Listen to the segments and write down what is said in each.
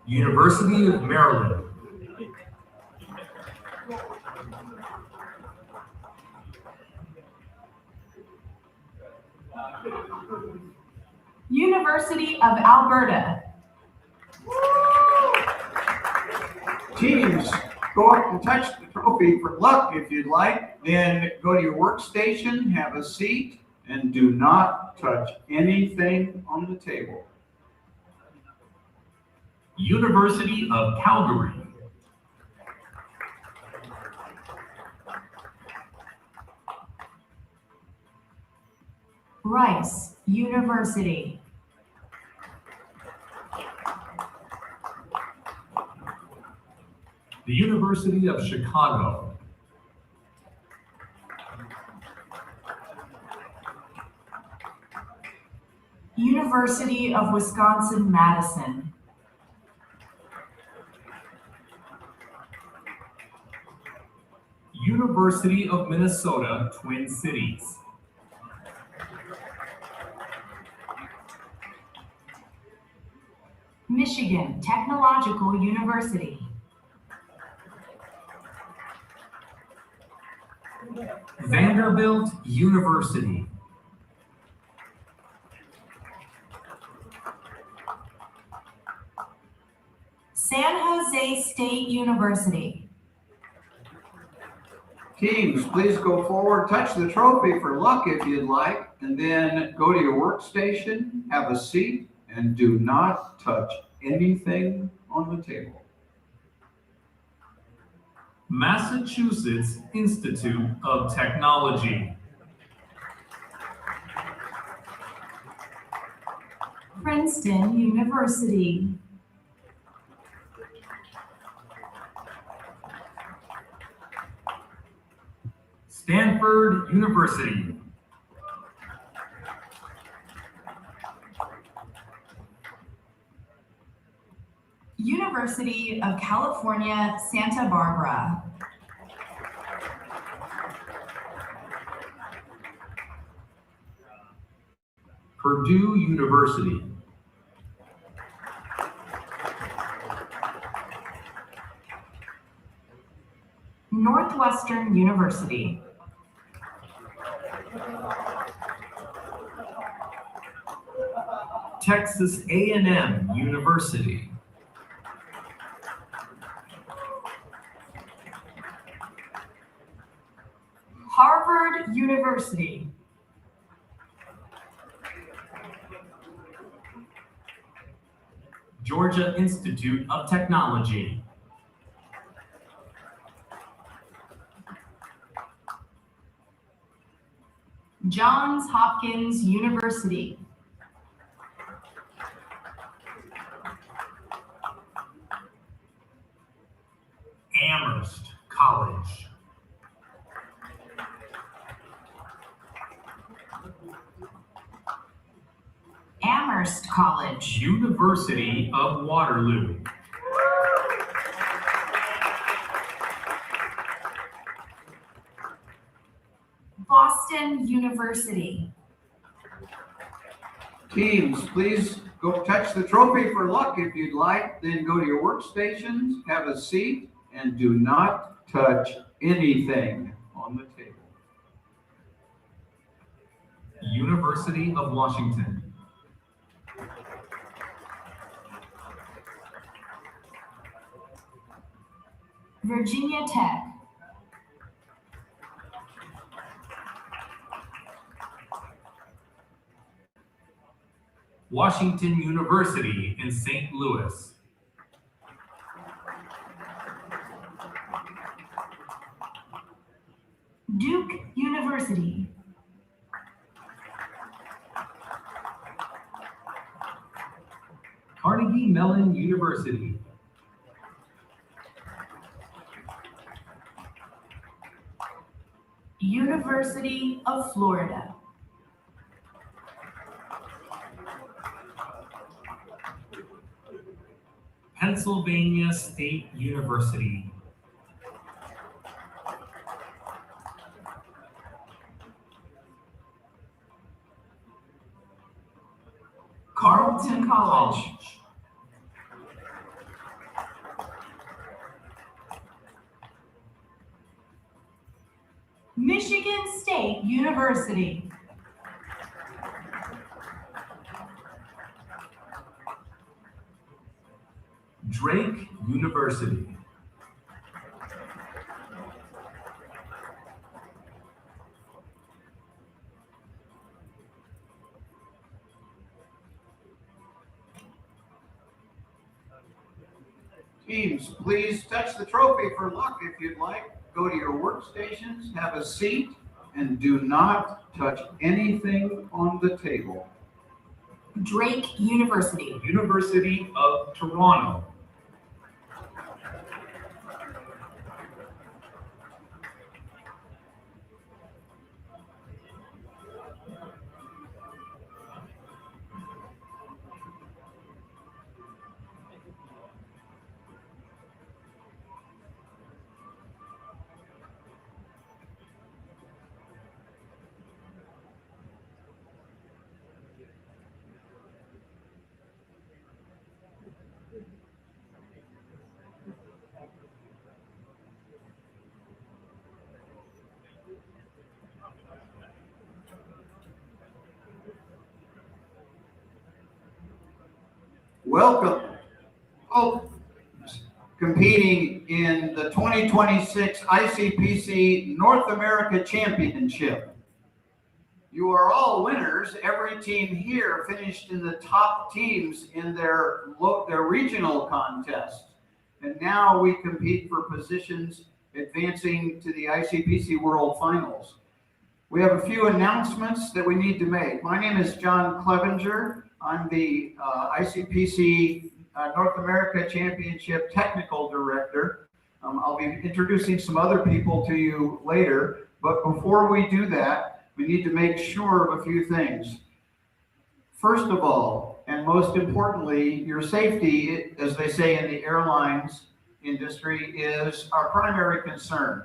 University of Maryland. University of Alberta. Teams, go up and touch the trophy for luck if you'd like. Then go to your workstation, have a seat, and do not touch anything on the table. University of Calgary. Rice University. The University of Chicago. University of Wisconsin-Madison. University of Minnesota, Twin Cities. Michigan Technological University. Vanderbilt University. San Jose State University. Teams, please go forward, touch the trophy for luck if you'd like, and then go to your workstation, have a seat, and do not touch anything on the table. Massachusetts Institute of Technology. Princeton University. Stanford University. University of California, Santa Barbara. Purdue University. Northwestern University. Texas A&M University. Harvard University. Georgia Institute of Technology. Johns Hopkins University. Amherst College. Amherst College. University of Waterloo. Boston University. Teams, please go touch the trophy for luck if you'd like, then go to your workstations, have a seat, and do not touch anything on the table. University of Washington. Virginia Tech. Washington University in St. Louis. Duke University. Carnegie Mellon University. University of Florida. Pennsylvania State University. Carleton College. Michigan State University. Drake University. Teams, please touch the trophy for luck if you'd like. Go to your workstations, have a seat, and do not touch anything on the table. Drake University. University of Toronto. Welcome. Competing in the 2026 ICPC North America Championship. You are all winners. Every team here finished in the top teams in their regional contest. And now we compete for positions advancing to the ICPC World Finals. We have a few announcements that we need to make. My name is John Clevenger. I'm the ICPC North America Championship Technical Director. I'll be introducing some other people to you later, but before we do that, we need to make sure of a few things. First of all, and most importantly, your safety, as they say in the airlines industry, is our primary concern.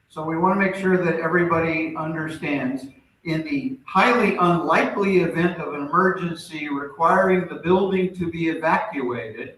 So we want to make sure that everybody understands, in the highly unlikely event of an emergency requiring the building to be evacuated,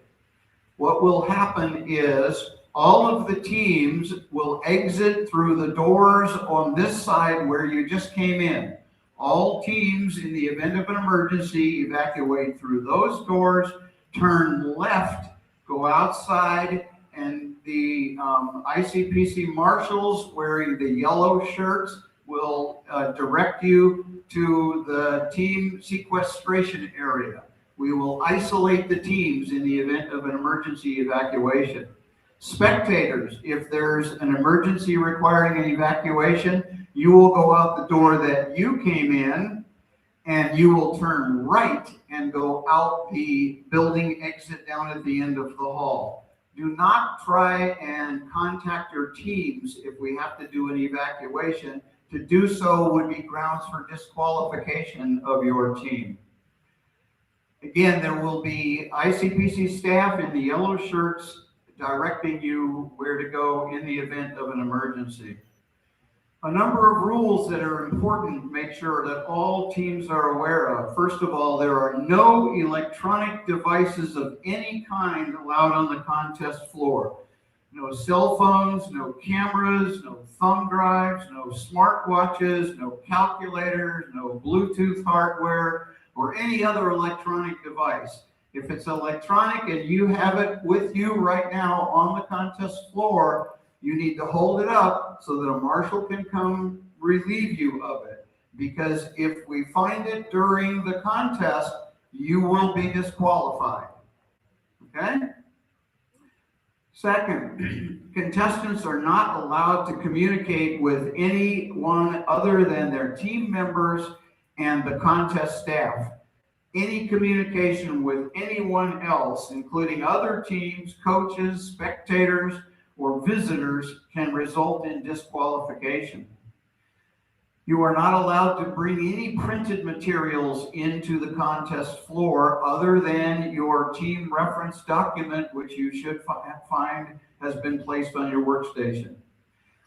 what will happen is all of the teams will exit through the doors on this side where you just came in. All teams, in the event of an emergency, evacuate through those doors, turn left, go outside, and the ICPC marshals wearing the yellow shirts will direct you to the team sequestration area. We will isolate the teams in the event of an emergency evacuation. Spectators, if there's an emergency requiring an evacuation, you will go out the door that you came in, and you will turn right and go out the building exit down at the end of the hall. Do not try and contact your teams if we have to do an evacuation. To do so would be grounds for disqualification of your team. Again, there will be ICPC staff in the yellow shirts directing you where to go in the event of an emergency. A number of rules that are important to make sure that all teams are aware of. First of all, there are no electronic devices of any kind allowed on the contest floor. No cell phones, no cameras, no thumb drives, no smartwatches, no calculators, no Bluetooth hardware, or any other electronic device. If it's electronic and you have it with you right now on the contest floor, you need to hold it up so that a marshal can come relieve you of it. Because if we find it during the contest, you will be disqualified. Okay? Second, contestants are not allowed to communicate with anyone other than their team members and the contest staff. Any communication with anyone else, including other teams, coaches, spectators, or visitors, can result in disqualification. You are not allowed to bring any printed materials into the contest floor other than your team reference document, which you should find has been placed on your workstation.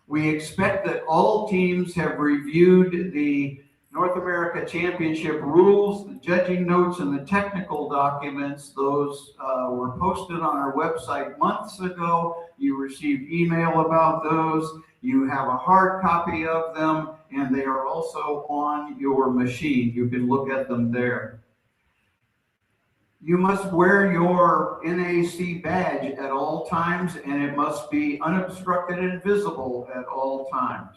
We expect that all teams have reviewed the North America Championship rules, the judging notes, and the technical documents. Those were posted on our website months ago. You received email about those. You have a hard copy of them, and they are also on your machine. You can look at them there. You must wear your NAC badge at all times, and it must be unobstructed and visible at all times.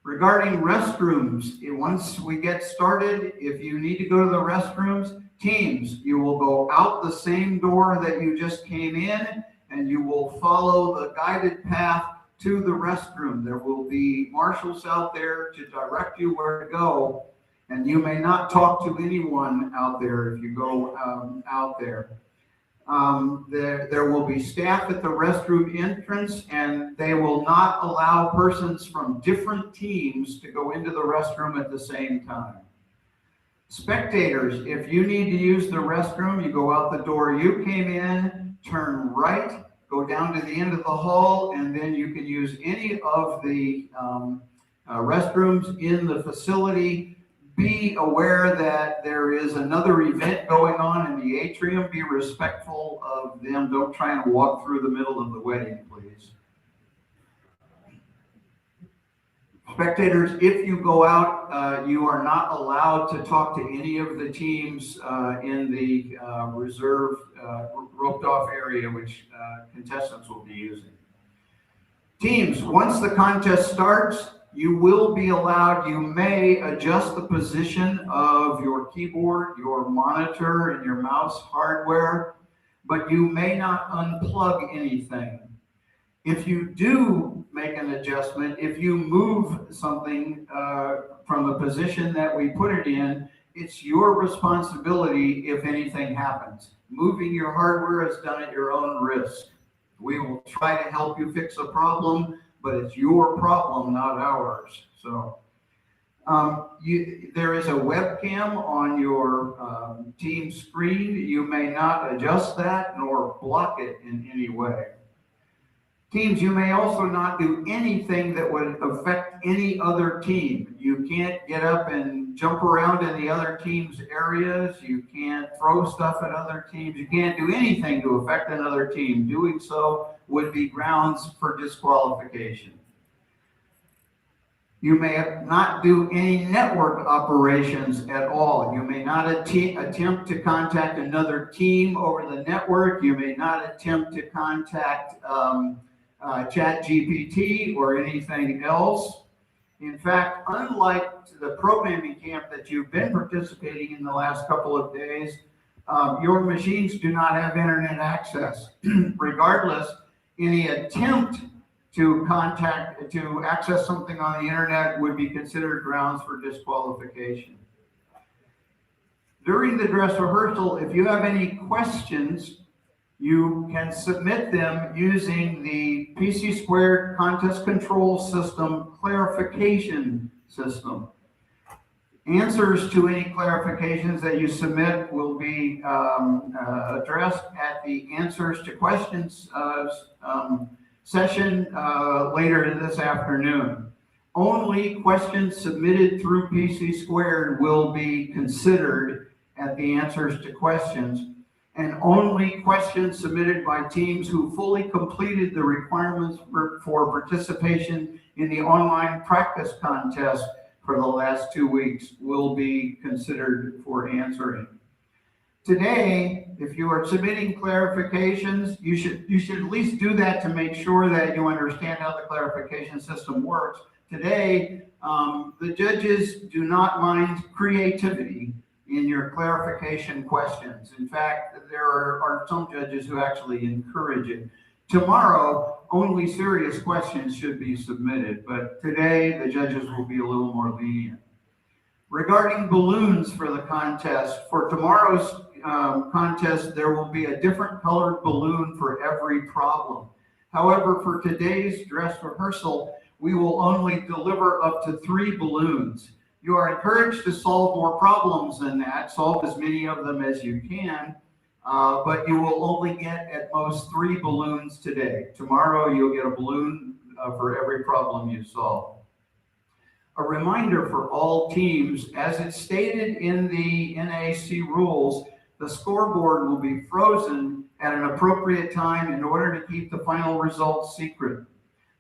Regarding restrooms, once we get started, if you need to go to the restrooms, teams, you will go out the same door that you just came in, and you will follow the guided path to the restroom. There will be marshals out there to direct you where to go, and you may not talk to anyone out there if you go out there. There will be staff at the restroom entrance, and they will not allow persons from different teams to go into the restroom at the same time. Spectators, if you need to use the restroom, you go out the door you came in, turn right, go down to the end of the hall, and then you can use any of the restrooms in the facility. Be aware that there is another event going on in the atrium. Be respectful of them. Don't try and walk through the middle of the wedding, please. Spectators, if you go out, you are not allowed to talk to any of the teams in the reserve roped off area, which contestants will be using. Teams, once the contest starts, you will be allowed, you may adjust the position of your keyboard, your monitor, and your mouse hardware, but you may not unplug anything. If you do make an adjustment, if you move something from the position that we put it in, it's your responsibility if anything happens. Moving your hardware is done at your own risk. We will try to help you fix a problem, but it's your problem, not ours. So there is a webcam on your team screen. You may not adjust that nor block it in any way. Teams, you may also not do anything that would affect any other team. You can't get up and jump around in the other team's areas. You can't throw stuff at other teams. You can't do anything to affect another team. Doing so would be grounds for disqualification. You may not do any network operations at all. You may not attempt to contact another team over the network. You may not attempt to contact ChatGPT or anything else. In fact, unlike the programming camp that you've been participating in the last couple of days, your machines do not have internet access. Regardless, any attempt to access something on the internet would be considered grounds for disqualification. During the dress rehearsal, if you have any questions, you can submit them using the PC Squared Contest Control System clarification system. Answers to any clarifications that you submit will be addressed at the answers to questions session later this afternoon. Only questions submitted through PC Squared will be considered at the answers to questions, and only questions submitted by teams who fully completed the requirements for participation in the online practice contest for the last 2 weeks will be considered for answering. Today, if you are submitting clarifications, you should at least do that to make sure that you understand how the clarification system works. Today, the judges do not mind creativity in your clarification questions. In fact, there are some judges who actually encourage it. Tomorrow, only serious questions should be submitted, but today the judges will be a little more lenient. Regarding balloons for the contest, for tomorrow's contest, there will be a different colored balloon for every problem. However, for today's dress rehearsal, we will only deliver up to 3 balloons. You are encouraged to solve more problems than that, solve as many of them as you can, but you will only get at most 3 balloons today. Tomorrow, you'll get a balloon for every problem you solve. A reminder for all teams, as it's stated in the NAC rules, the scoreboard will be frozen at an appropriate time in order to keep the final results secret.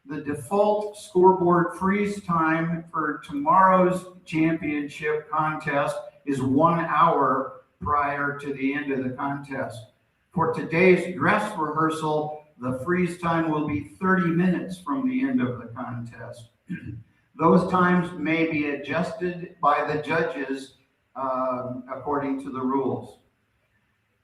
The default scoreboard freeze time for tomorrow's championship contest is 1 hour prior to the end of the contest. For today's dress rehearsal, the freeze time will be 30 minutes from the end of the contest. Those times may be adjusted by the judges according to the rules.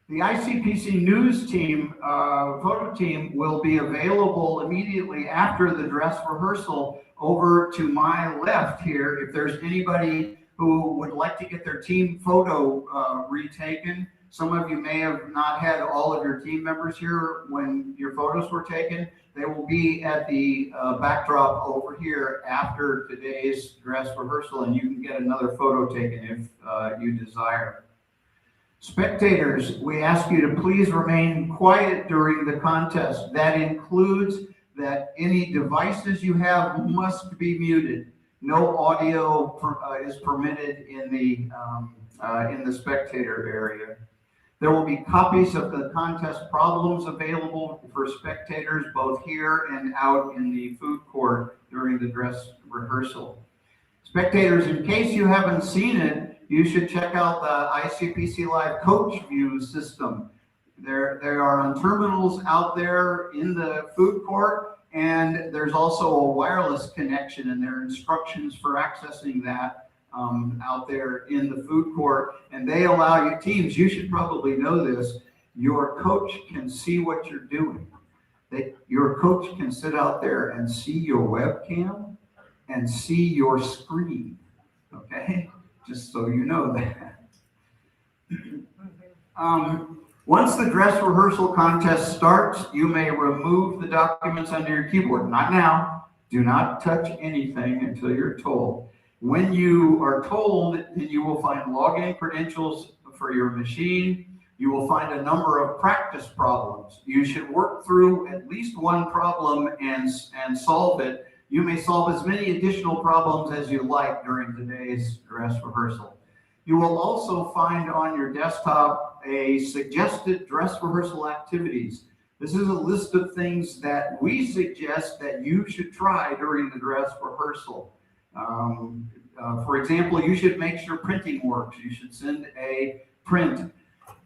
The ICPC news team, photo team, will be available immediately after the dress rehearsal over to my left here. If there's anybody who would like to get their team photo retaken, some of you may have not had all of your team members here when your photos were taken. They will be at the backdrop over here after today's dress rehearsal, and you can get another photo taken if you desire. Spectators, we ask you to please remain quiet during the contest. That includes that any devices you have must be muted. No audio is permitted in the spectator area. There will be copies of the contest problems available for spectators both here and out in the food court during the dress rehearsal. Spectators, in case you haven't seen it, you should check out the ICPC Live Coach View system. They are on terminals out there in the food court, and there's also a wireless connection, and there are instructions for accessing that out there in the food court. And they allow you, teams, you should probably know this, your coach can see what you're doing. Your coach can sit out there and see your webcam and see your screen, okay? Just so you know that. Once the dress rehearsal contest starts, you may remove the documents under your keyboard. Not now. Do not touch anything until you're told. When you are told, then you will find login credentials for your machine. You will find a number of practice problems. You should work through at least one problem and solve it. You may solve as many additional problems as you like during today's dress rehearsal. You will also find on your desktop a suggested dress rehearsal activities. This is a list of things that we suggest that you should try during the dress rehearsal. For example, you should make sure printing works. You should send a print.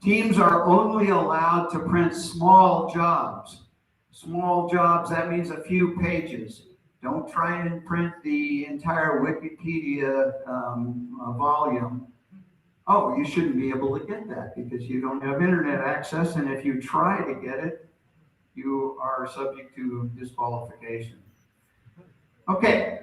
Teams are only allowed to print small jobs. Small jobs, that means a few pages. Don't try and print the entire Wikipedia volume. Oh, you shouldn't be able to get that because you don't have internet access, and if you try to get it, you are subject to disqualification. Okay,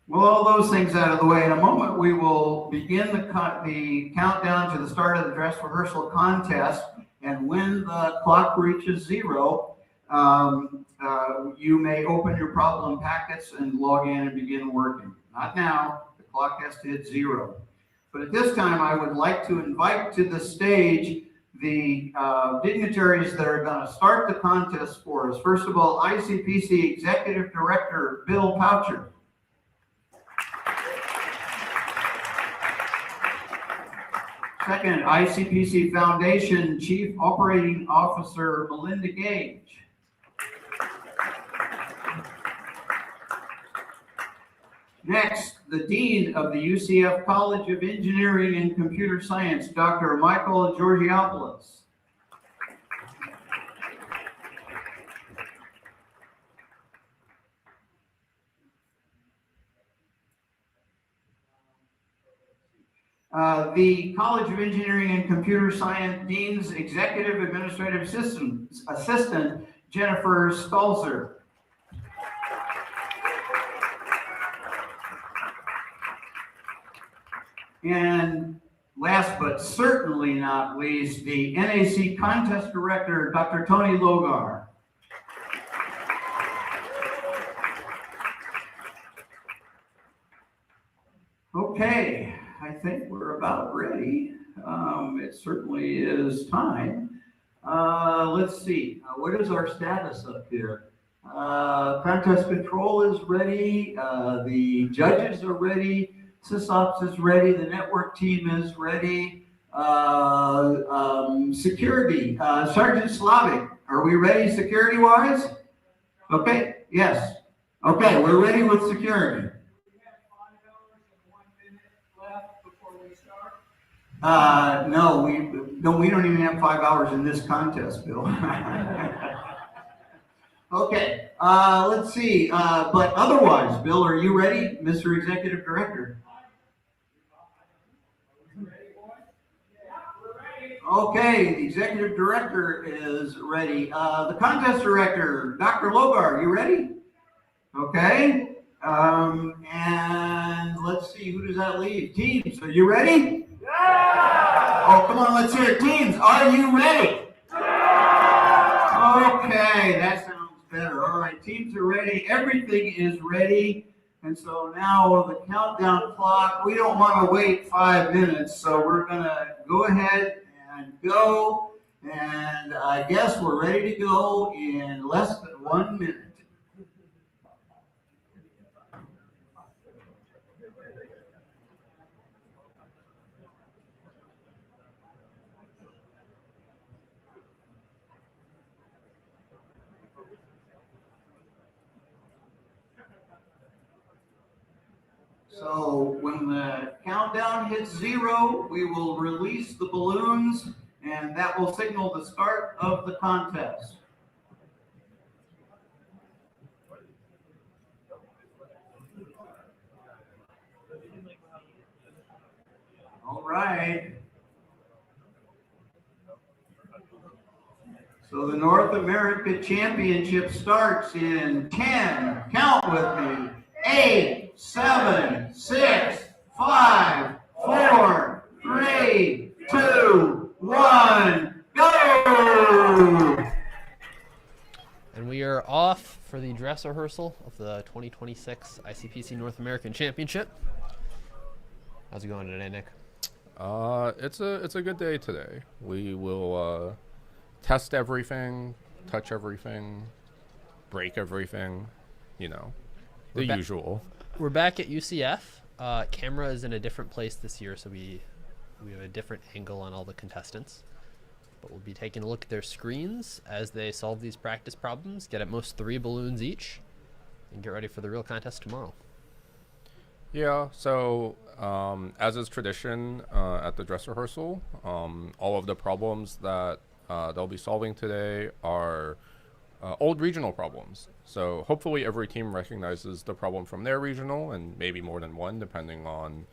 well, all those things out of the way, in a moment we will begin the countdown to the start of the dress rehearsal contest, and when the clock reaches 0, you may open your problem packets and log in and begin working. Not now, the clock has to hit 0. But at this time, I would like to invite to the stage the dignitaries that are going to start the contest for us. First of all, ICPC Executive Director Bill Poucher. Second, ICPC Foundation Chief Operating Officer Melinda Gage. Next, the Dean of the UCF College of Engineering and Computer Science, Dr. Michael Georgiopoulos. The College of Engineering and Computer Science Dean's Executive Administrative Assistant, Jennifer Stalzer. And last but certainly not least, the NAC Contest Director, Dr. Tony Logar. Okay, I think we're about ready. It certainly is time. Let's see, what is our status up here? Contest control is ready. The judges are ready. SysOps is ready. The network team is ready. Security, Sergeant Slavic, are we ready security-wise? Okay, yes. Okay, we're ready with security. No, we don't even have 5 hours in this contest, Bill. Okay, let's see. But otherwise, Bill, are you ready, Mr. Executive Director? Okay, the Executive Director is ready. The Contest Director, Dr. Logar, you ready? Okay. And let's see, who does that leave? Teams, are you ready? Yeah! Oh, come on, let's hear it. Teams, are you ready? Yeah! Okay, that sounds better. All right, teams are ready. Everything is ready. And so now with the countdown clock, we don't want to wait 5 minutes. So we're going to go ahead and go. And I guess we're ready to go in less than 1 minute. So when the countdown hits 0, we will release the balloons, and that will signal the start of the contest. All right. So the North America Championship starts in 10, count with me, 8, 7, 6, 5, 4, 3, 2, 1, go! And we are off for the dress rehearsal of the 2026 ICPC North American Championship. How's it going today, Nick? It's a good day today. We will test everything, touch everything, break everything, you know, the usual. We're back at UCF. Camera is in a different place this year, so we have a different angle on all the contestants. But we'll be taking a look at their screens as they solve these practice problems, get at most 3 balloons each, and get ready for the real contest tomorrow. Yeah, so as is tradition at the dress rehearsal, all of the problems that they'll be solving today are old regional problems. So hopefully every team recognizes the problem from their regional, and maybe more than one depending on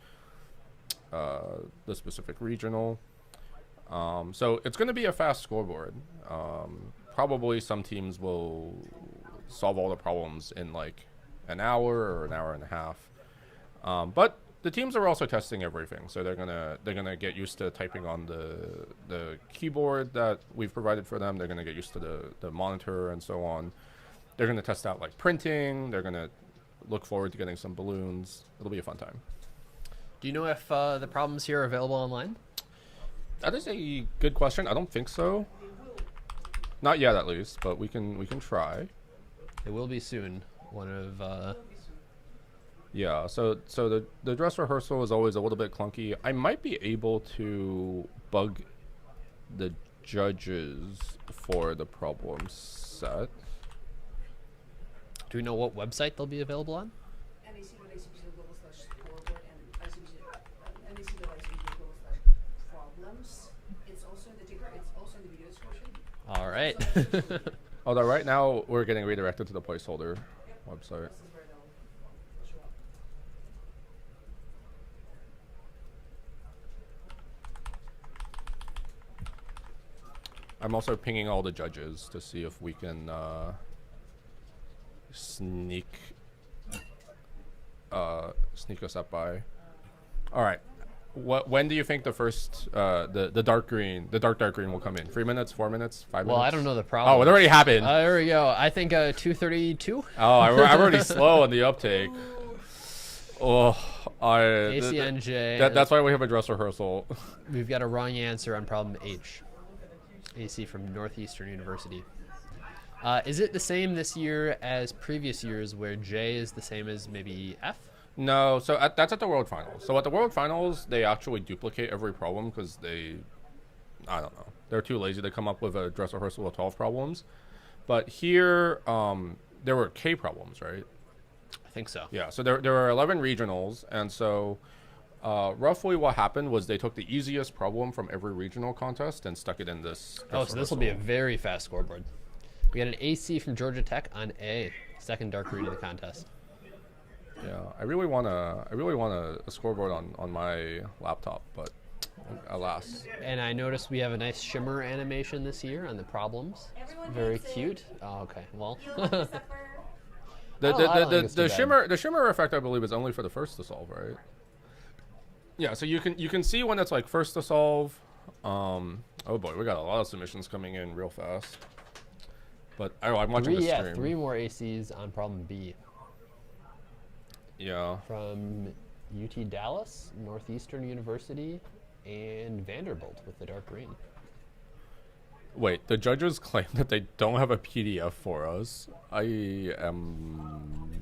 the specific regional. So it's going to be a fast scoreboard. Probably some teams will solve all the problems in like an hour or an hour and a half. But the teams are also testing everything, so they're gonna get used to typing on the keyboard that we've provided for them. They're gonna get used to the monitor and so on. They're gonna test out like printing. They're gonna look forward to getting some balloons. It'll be a fun time. Do you know if the problems here are available online? That is a good question. I don't think so. Not yet, at least, but we can try. It will be soon. One of Yeah, so the dress rehearsal is always a little bit clunky. I might be able to bug the judges for the problem set. Do we know what website they'll be available on? nac.icpc.global/scoreboard and nac.icpc.global/problems. It's also in the ticker. It's also in the video description. All right. Although right now we're getting redirected to the placeholder website. I'm also pinging all the judges to see if we can sneak us up by. All right. When do you think the first the dark green will come in? 3 minutes, 4 minutes, 5 minutes? Well, I don't know the problem. Oh, it already happened. There we go. I think 2:32. Oh, I'm already slow on the uptake. Oh, ACNJ. That's why we have a dress rehearsal. We've got a wrong answer on problem H. AC from Northeastern University. Is it the same this year as previous years where J is the same as maybe F? No, so that's at the World Finals. So at the World Finals, they actually duplicate every problem because I don't know, they're too lazy to come up with a dress rehearsal of 12 problems. But here, there were K problems, right? I think so. Yeah, so there were 11 regionals, and so roughly what happened was they took the easiest problem from every regional contest and stuck it in this. Oh, so this will be a very fast scoreboard. We got an AC from Georgia Tech on A, second dark read of the contest. Yeah, I really want a scoreboard on my laptop, but alas. And I noticed we have a nice shimmer animation this year on the problems. Everyone Very hates it. cute. Oh, okay. Well, You like to suffer. The Oh, I don't think it's too bad. the shimmer effect, I believe, is only for the first to solve, right? Yeah, so you can see when it's like first to solve. Oh boy, we got a lot of submissions coming in real fast. But I'm watching the stream. three more ACs on problem B Yeah. from UT Dallas, Northeastern University, and Vanderbilt with the dark green. Wait, the judges claim that they don't have a PDF for us. I am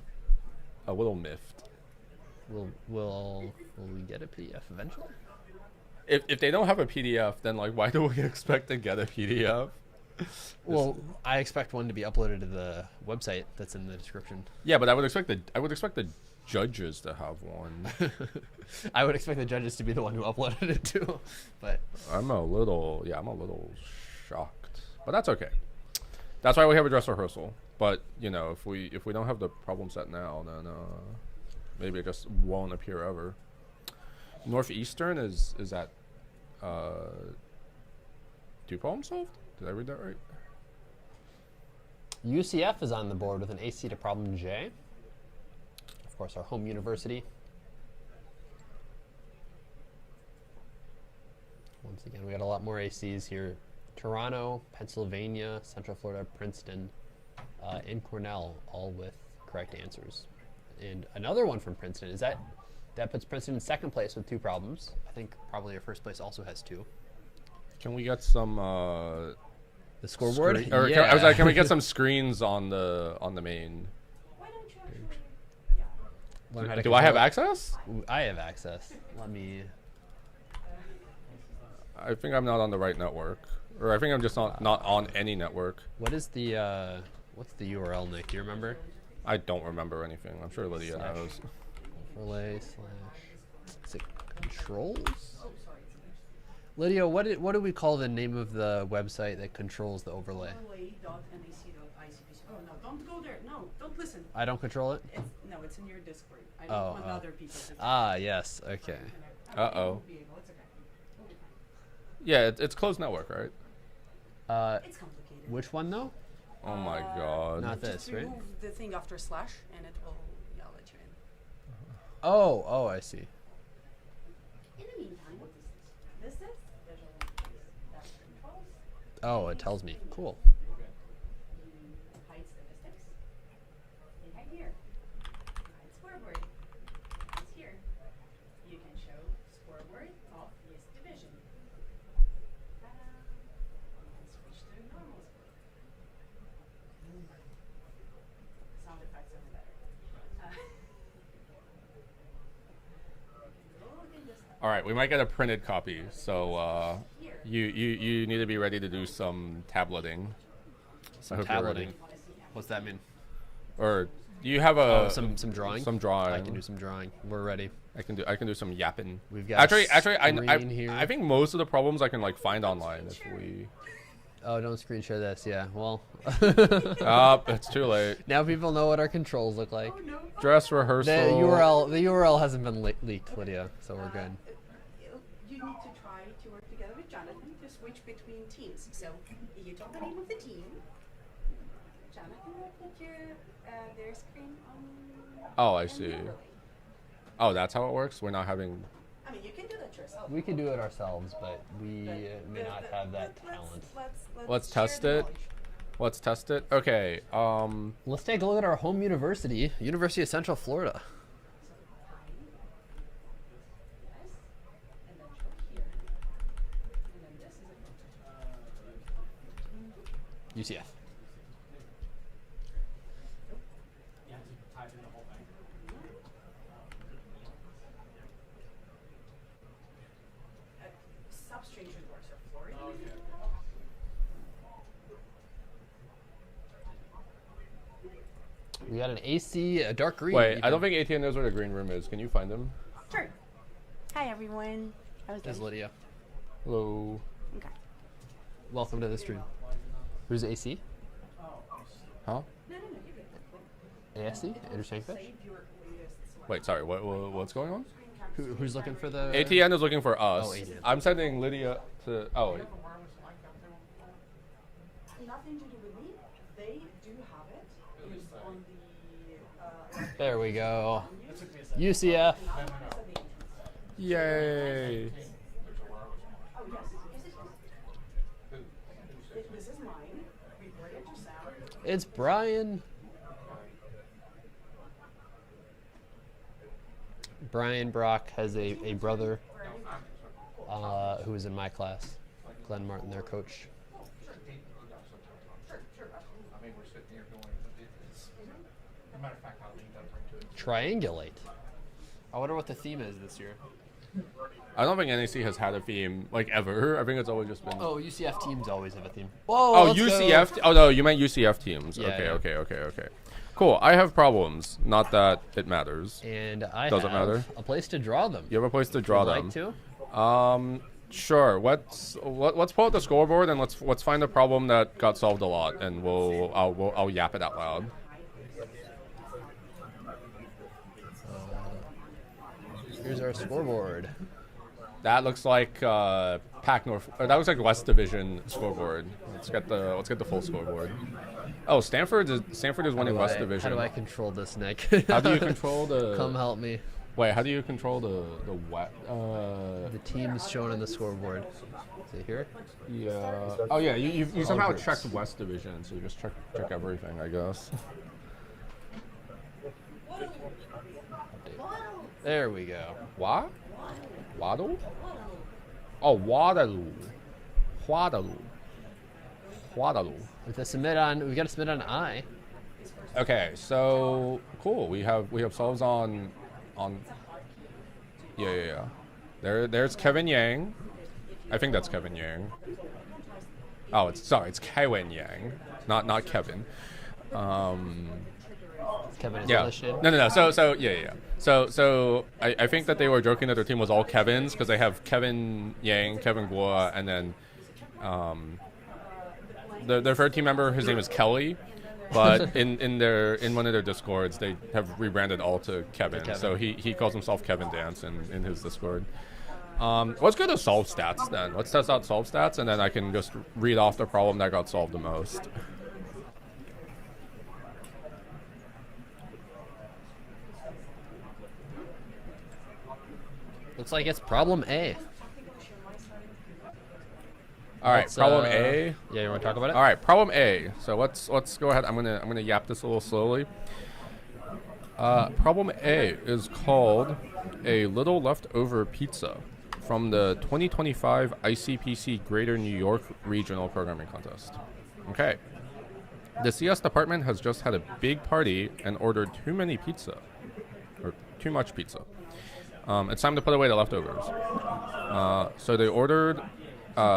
a little miffed. Will we get a PDF eventually? If they don't have a PDF, then like why do we expect to get a PDF? Well, I expect one to be uploaded to the website that's in the description. Yeah, but I would expect the judges to have one. I would expect the judges to be the one who uploaded it too, but I'm a little shocked, but that's okay. That's why we have a dress rehearsal. But you know, if we don't have the problem set now, then maybe it just won't appear ever. Northeastern is that 2 problems solved? Did I read that right? UCF is on the board with an AC to problem J. Of course, our home university. Once again, we got a lot more ACs here. Toronto, Pennsylvania, Central Florida, Princeton, and Cornell, all with correct answers. And another one from Princeton. That puts Princeton in second place with 2 problems. I think probably our first place also has 2. Can we get some The scoreboard? screen- or Yeah. I was like, can we get some screens on the main? Why don't you actually? Yeah. Learn how to Do I have control it. access? Ooh, I have access. Let me. I think I'm not on the right network, or I think I'm just not on any network. What is the what's the URL, Nick? Do you remember? I don't remember anything. I'm sure Lydia Slash. knows. Overlay / is it controls? Lydia, what do we call the name of the website that controls the overlay? Overlay.nac.icpc. Oh no, don't go there. No, don't listen. I don't control it? It's in your Discord. I Oh, don't want oh. other people to. Ah, yes. Okay. Uh-oh. Be able. It's okay. We'll be fine. Yeah, it's closed network, right? It's complicated. Which one though? Oh my god. Not Just this, right? remove the thing after slash, and it will. Yeah, I'll let you in. Oh, I see. In the meantime, what is this? This is visual that's controls. Oh, it tells me. Cool. You hide statistics. They hide here. You hide scoreboard. It's here. You can show scoreboard of this division. Ta-da! And switch to normal scoreboard. Sound effects are better. Look in this All right, we might get a printed copy, so here. you need to be ready to do some tableting. I hope you're ready. Tableting. What's that mean? Or do you have Oh, a some drawing. some drawing? I can do some drawing. We're ready. I can do some yapping. We've got actually screen here. I think most of the problems I can like find online if we. Oh, don't screen share this. Yeah. Well. It's too late. Now people know what our controls look like. Oh no. Dress rehearsal. The URL hasn't been leaked, Lydia, so we're good. You need to try to work together with Jonathan to switch between teams. So you tell the name of the team. Jonathan will put their screen on. Oh, I and see. the overlay. Oh, that's how it works. We're not having. I mean, you can do that yourself. We can do it ourselves, but we but may not have that talent. Let's share test the it. knowledge. Let's test it. Okay. Let's take a look at our home university, University of Central Florida. Yes. And then show here. And then this is a UCF. Substrate should work, so fluorine. We got an AC, a dark green. Wait, I even. don't think ATN knows where the green room is. Can you find them? Sure. Hi everyone. How's There's it? Lydia. Hello. Okay. Welcome to the stream. Who's AC? Huh? No, you're good. ASC? Interesting fish. Save your latest Wait, sorry. What's going on? Who's looking for the? ATN is looking for us. Oh, ATN. I'm sending Lydia to. Oh, wait. Nothing to do with me. They do have it. It's on the There we go. UCF. Yay. Oh yes, this is mine. Record it to sound. It's Brian. Brian Brock has a brother who is in my class. Glenn Martin, their coach. Triangulate. I wonder what the theme is this year. I don't think NAC has had a theme like ever. I think it's always just been. Oh, UCF teams always have a theme. Oh, Whoa, let's UCF. go. Oh no, you meant UCF teams. Yeah, Okay, yeah. okay. Cool. I have problems. Not that it matters. And I Doesn't have matter. a place to draw them. You have a place to draw Would them. like to? Sure. Let's pull out the scoreboard and let's find a problem that got solved a lot, and I'll yap it out loud. Here's our scoreboard. That looks like Pac North. That looks like West Division scoreboard. Let's get the full scoreboard. Oh, Stanford is winning West Division. How do I control this, Nick? How do you control the? Come help me. Wait, how do you control the what? The teams shown on the scoreboard. See here? Yeah. Oh yeah, you somehow groups. checked West Division, so you just check everything, I guess. There we go. What? Waddle? Oh, Waterloo. Waterloo. Waterloo. We got to submit on I. Okay, so cool. We have solves on. Yeah. There's Kevin Yang. I think that's Kevin Yang. Oh, it's Kevin Yang, not Kevin. Kevin is Yeah. illustrated. No. So yeah. So I think that they were joking that their team was all Kevins because they have Kevin Yang, Kevin Guo, and then their third team member, his name is Kelly. But in one of their discords, they have rebranded all to Kevin. Kevin. So he calls himself Kevin Dance in his Discord. Let's go to solve stats then. Let's test out solve stats, and then I can just read off the problem that got solved the most. Looks like it's problem A. All right, Let's, problem A. Yeah, you want to talk about it? All right, problem A. So let's go ahead. I'm gonna yap this a little slowly. Problem A is called a little leftover pizza from the 2025 ICPC Greater New York Regional Programming Contest. Okay. The CS department has just had a big party and ordered too many pizza, or too much pizza. It's time to put away the leftovers. So they ordered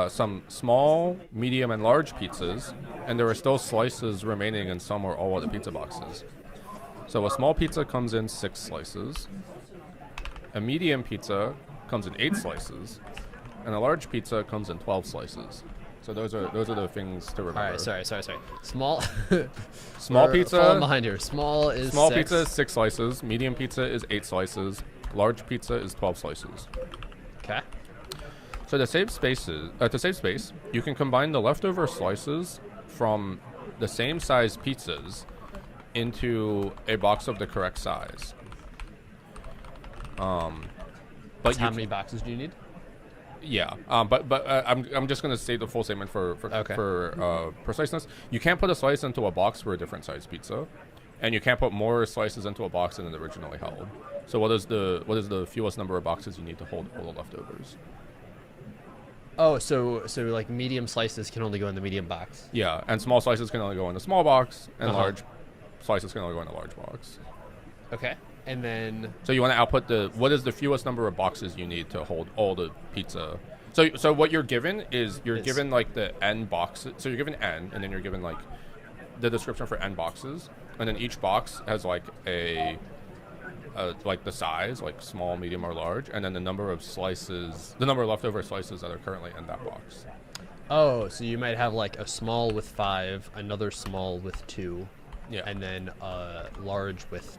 some small, medium, and large pizzas, and there were still slices remaining in some or all of the pizza boxes. So a small pizza comes in 6 slices, a medium pizza comes in 8 slices, and a large pizza comes in 12 slices. So those are the things to remember. All right, sorry. Small. Small We're pizza. falling behind here. Small is Small 6. pizza is 6 slices. Medium pizza is 8 slices. Large pizza is 12 slices. Okay. So to save space, you can combine the leftover slices from the same size pizzas into a box of the correct size. But How many boxes do you need? Yeah, but I'm just gonna say the full statement for preciseness. You can't put a slice into a box for a different size pizza, and you can't put more slices into a box than it originally held. So what is the fewest number of boxes you need to hold all the leftovers? Oh, so like medium slices can only go in the medium box. Yeah, and small slices can only go in a small box, and Uh-huh. large slices can only go in a large box. Okay. And then So you want to output what is the fewest number of boxes you need to hold all the pizza. So what you're given is given like the n boxes. So you're given n, and then you're given like the description for n boxes, and then each box has like like the size, like small, medium, or large, and then the number of leftover slices that are currently in that box. oh, so you might have like a small with 5, another small with 2, Yeah. and then a large with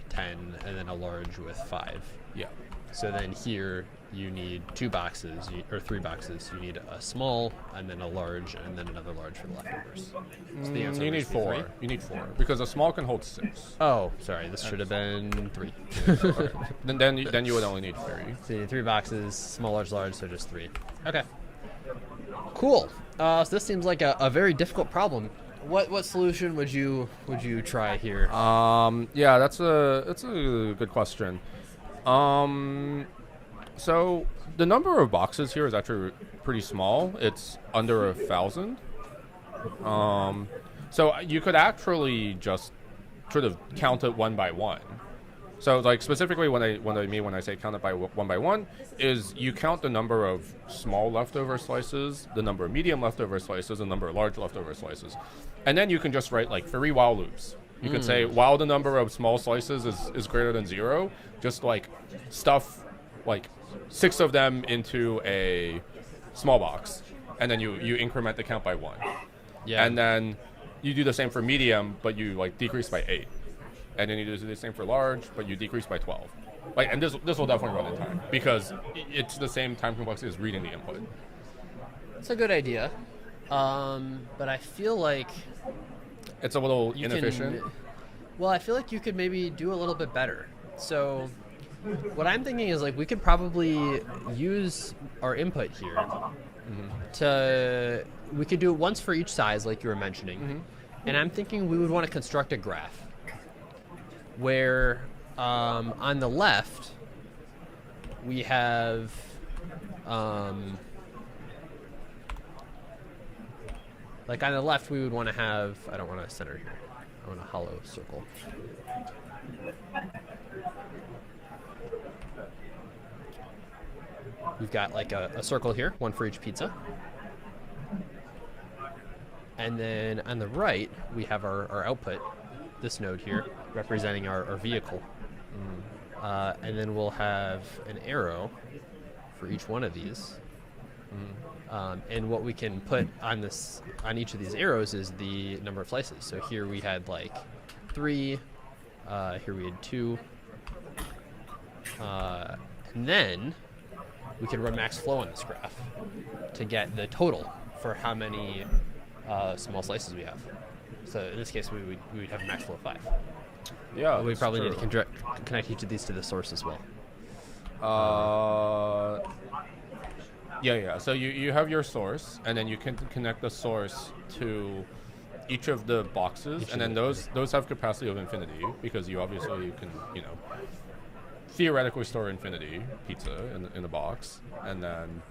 10, and then a large with 5. Yeah. So then here you need 2 boxes or 3 boxes. You need a small, and then a large, and then another large for the leftovers. So the answer You need was 4. 3? You need 4 because a small can hold 6. Oh, sorry. This should have been 3. Okay. Then you would only need 3. So you need 3 boxes, small, large, large, so just 3. Okay. Cool. So this seems like a very difficult problem. What solution would you try here? Yeah, that's a good question. So the number of boxes here is actually pretty small. It's under 1,000. So you could actually just sort of count it one by one. So like specifically when I say count it by one is you count the number of small leftover slices, the number of medium leftover slices, and the number of large leftover slices. And then you can just write like 3 while loops. You can say while the number of small slices is greater than 0, just like stuff like 6 of them into a small box, and then you increment the count by 1. Yeah. And then you do the same for medium, but you like decrease by 8. And then you do the same for large, but you decrease by 12. Like, and this will definitely run in time because it's the same time complexity as reading the input. It's a good idea. But I feel like It's a little you inefficient. Well, I feel like you could maybe do a little bit better. So what I'm thinking is like we could probably use our input here we could do it once for each size like you were mentioning. And I'm thinking we would want to construct a graph where on the left we have like on the left we would want to have, I don't want to center here, I want a hollow circle. We've got like a circle here, one for each pizza. And then on the right, we have our output, this node here, representing our vehicle. And then we'll have an arrow for each one of these. And what we can put on each of these arrows is the number of slices. So here we had like 3, here we had 2. And then we can run max flow on this graph to get the total for how many small slices we have. So in this case, we would have a max flow of 5. Yeah, We that's probably true. need to connect each of these to the source as well. Yeah. So you have your source, and then you can connect the source to each of the boxes, and then those have capacity of infinity because you obviously can theoretically store infinity pizza in a box, and then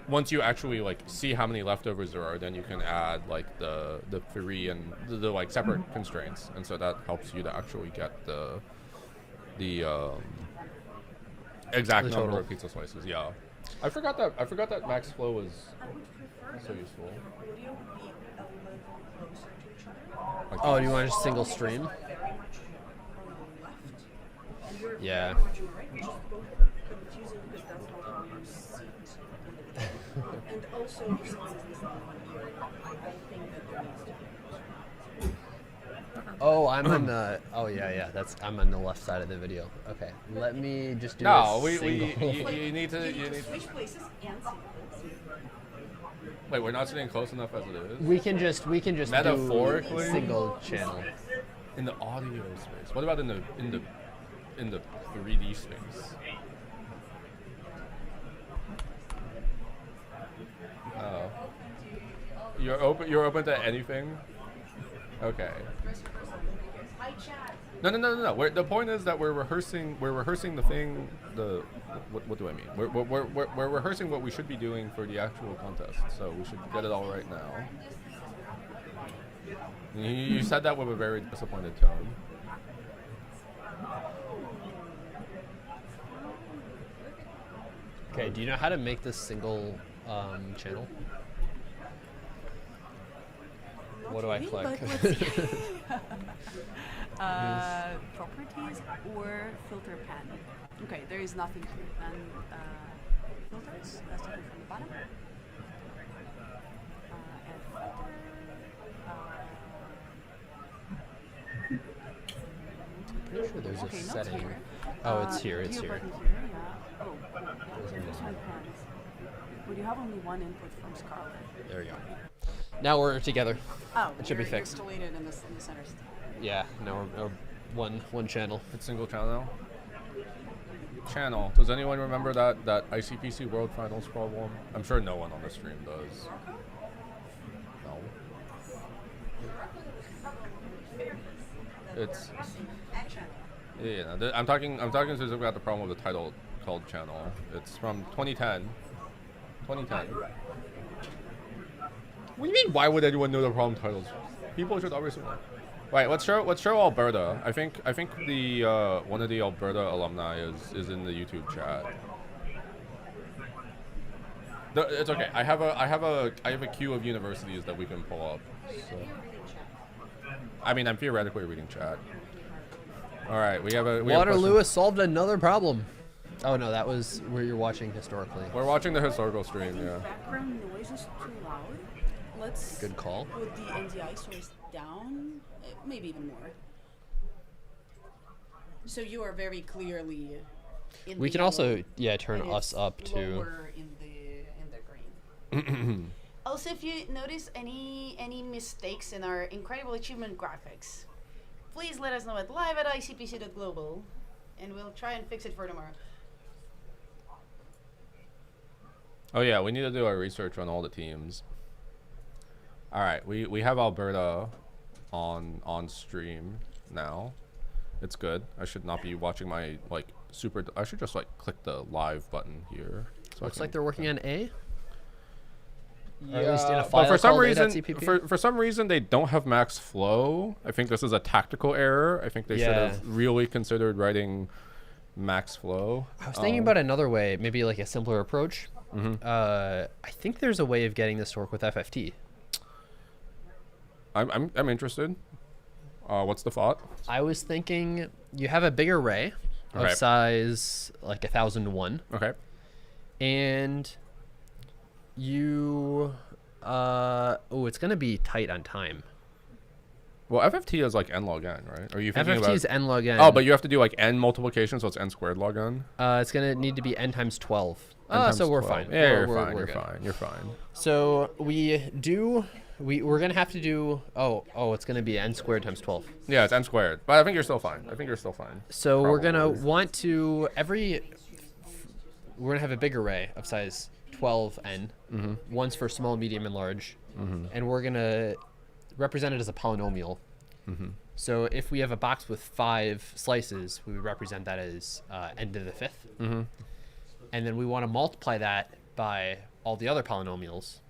once you actually like see how many leftovers there are, then you can add like the 3 and the like separate constraints, and so that helps you to actually get the exact The number total. of pizza slices. Yeah, I forgot that max flow was so useful. Like, Oh, do you want just single stream? Yeah. And also, if someone is listening on here, I think that there needs to be Oh, I'm on the. Oh yeah. I'm on the left side of the video. Okay, let me just do. No, a single. you need to. switch places and sequence. Wait, we're not sitting close enough as it is. We can just Metaphorically? do single channel. In the audio space. What about in the 3D space? Oh. You're open to anything? Okay. Hi, chat. No. The point is that we're rehearsing the thing. What do I mean? We're rehearsing what we should be doing for the actual contest. So we should get it all right now. You said that with a very disappointed tone. Okay, do you know how to make this single channel? Not What do I really, click? but let's see. Properties or filter pan. Okay, there is nothing here. And filters, starting from the bottom. Add filter. Pretty sure there's Okay, a not setting. here. Oh, it's here. It's View here. button here, yeah. Oh, yeah. There's one pans. But you have only one input from Scarlet. There we go. Now we're together. Oh, It should be you're fixed. collated in the center. Yeah. Now we're one channel. It's single channel. Channel. Does anyone remember that ICPC World Finals problem? I'm sure no one on the stream does. No. It's yeah. I'm talking specifically about the problem with the title called channel. It's from 2010. 2010. What do you mean? Why would anyone know the problem titles? People should obviously know. Right. Let's show Alberta. I think the one of the Alberta alumni is in the YouTube chat. It's okay. I have a queue of universities that we can pull up. So. I mean, I'm theoretically reading chat. All right, we have a Waterloo has solved another problem. Oh no, that was where you're watching historically. We're watching the historical stream, yeah. Background noise is too loud. Let's Good call. put the NDI source down, maybe even more. So you are very clearly in We the can yellow, also turn and us it's up to. lower in the green. Also, if you notice any mistakes in our incredible achievement graphics, please let us know at live@icpc.global, and we'll try and fix it for tomorrow. Oh yeah, we need to do our research on all the teams. All right, we have Alberta on stream now. It's good. I should not be watching my super. I should just click the live button here. So Looks like they're working on A. Yeah, Or at least in a but file for some called reason, A.cpp? for some reason they don't have max flow. I think this is a tactical error. I think they should have really considered writing max flow. I was thinking about another way, maybe like a simpler approach. Mm-hmm. I think there's a way of getting this to work with FFT. I'm interested. What's the thought? I was thinking you have a big array of Okay. size like 1001, Okay. and you it's gonna be tight on time. Well, FFT is like n log n, right? Are you thinking FFT about? is n log n. Oh, but you have to do n multiplication, so it's n squared log n. It's gonna need to be n times 12. N So times we're 12. fine. Yeah, We're- you're we're- fine. we're You're good. fine. You're fine. So we're gonna have to do it's gonna be n squared times 12. Yeah, it's n squared, but I think you're still fine. So we're gonna Probably. want to we're gonna have a big array of size 12n, ones for small, medium, and large, and we're gonna represent it as a polynomial. So if we have a box with 5 slices, we would represent that as n to the 5th, and then we want to multiply that by all the other polynomials.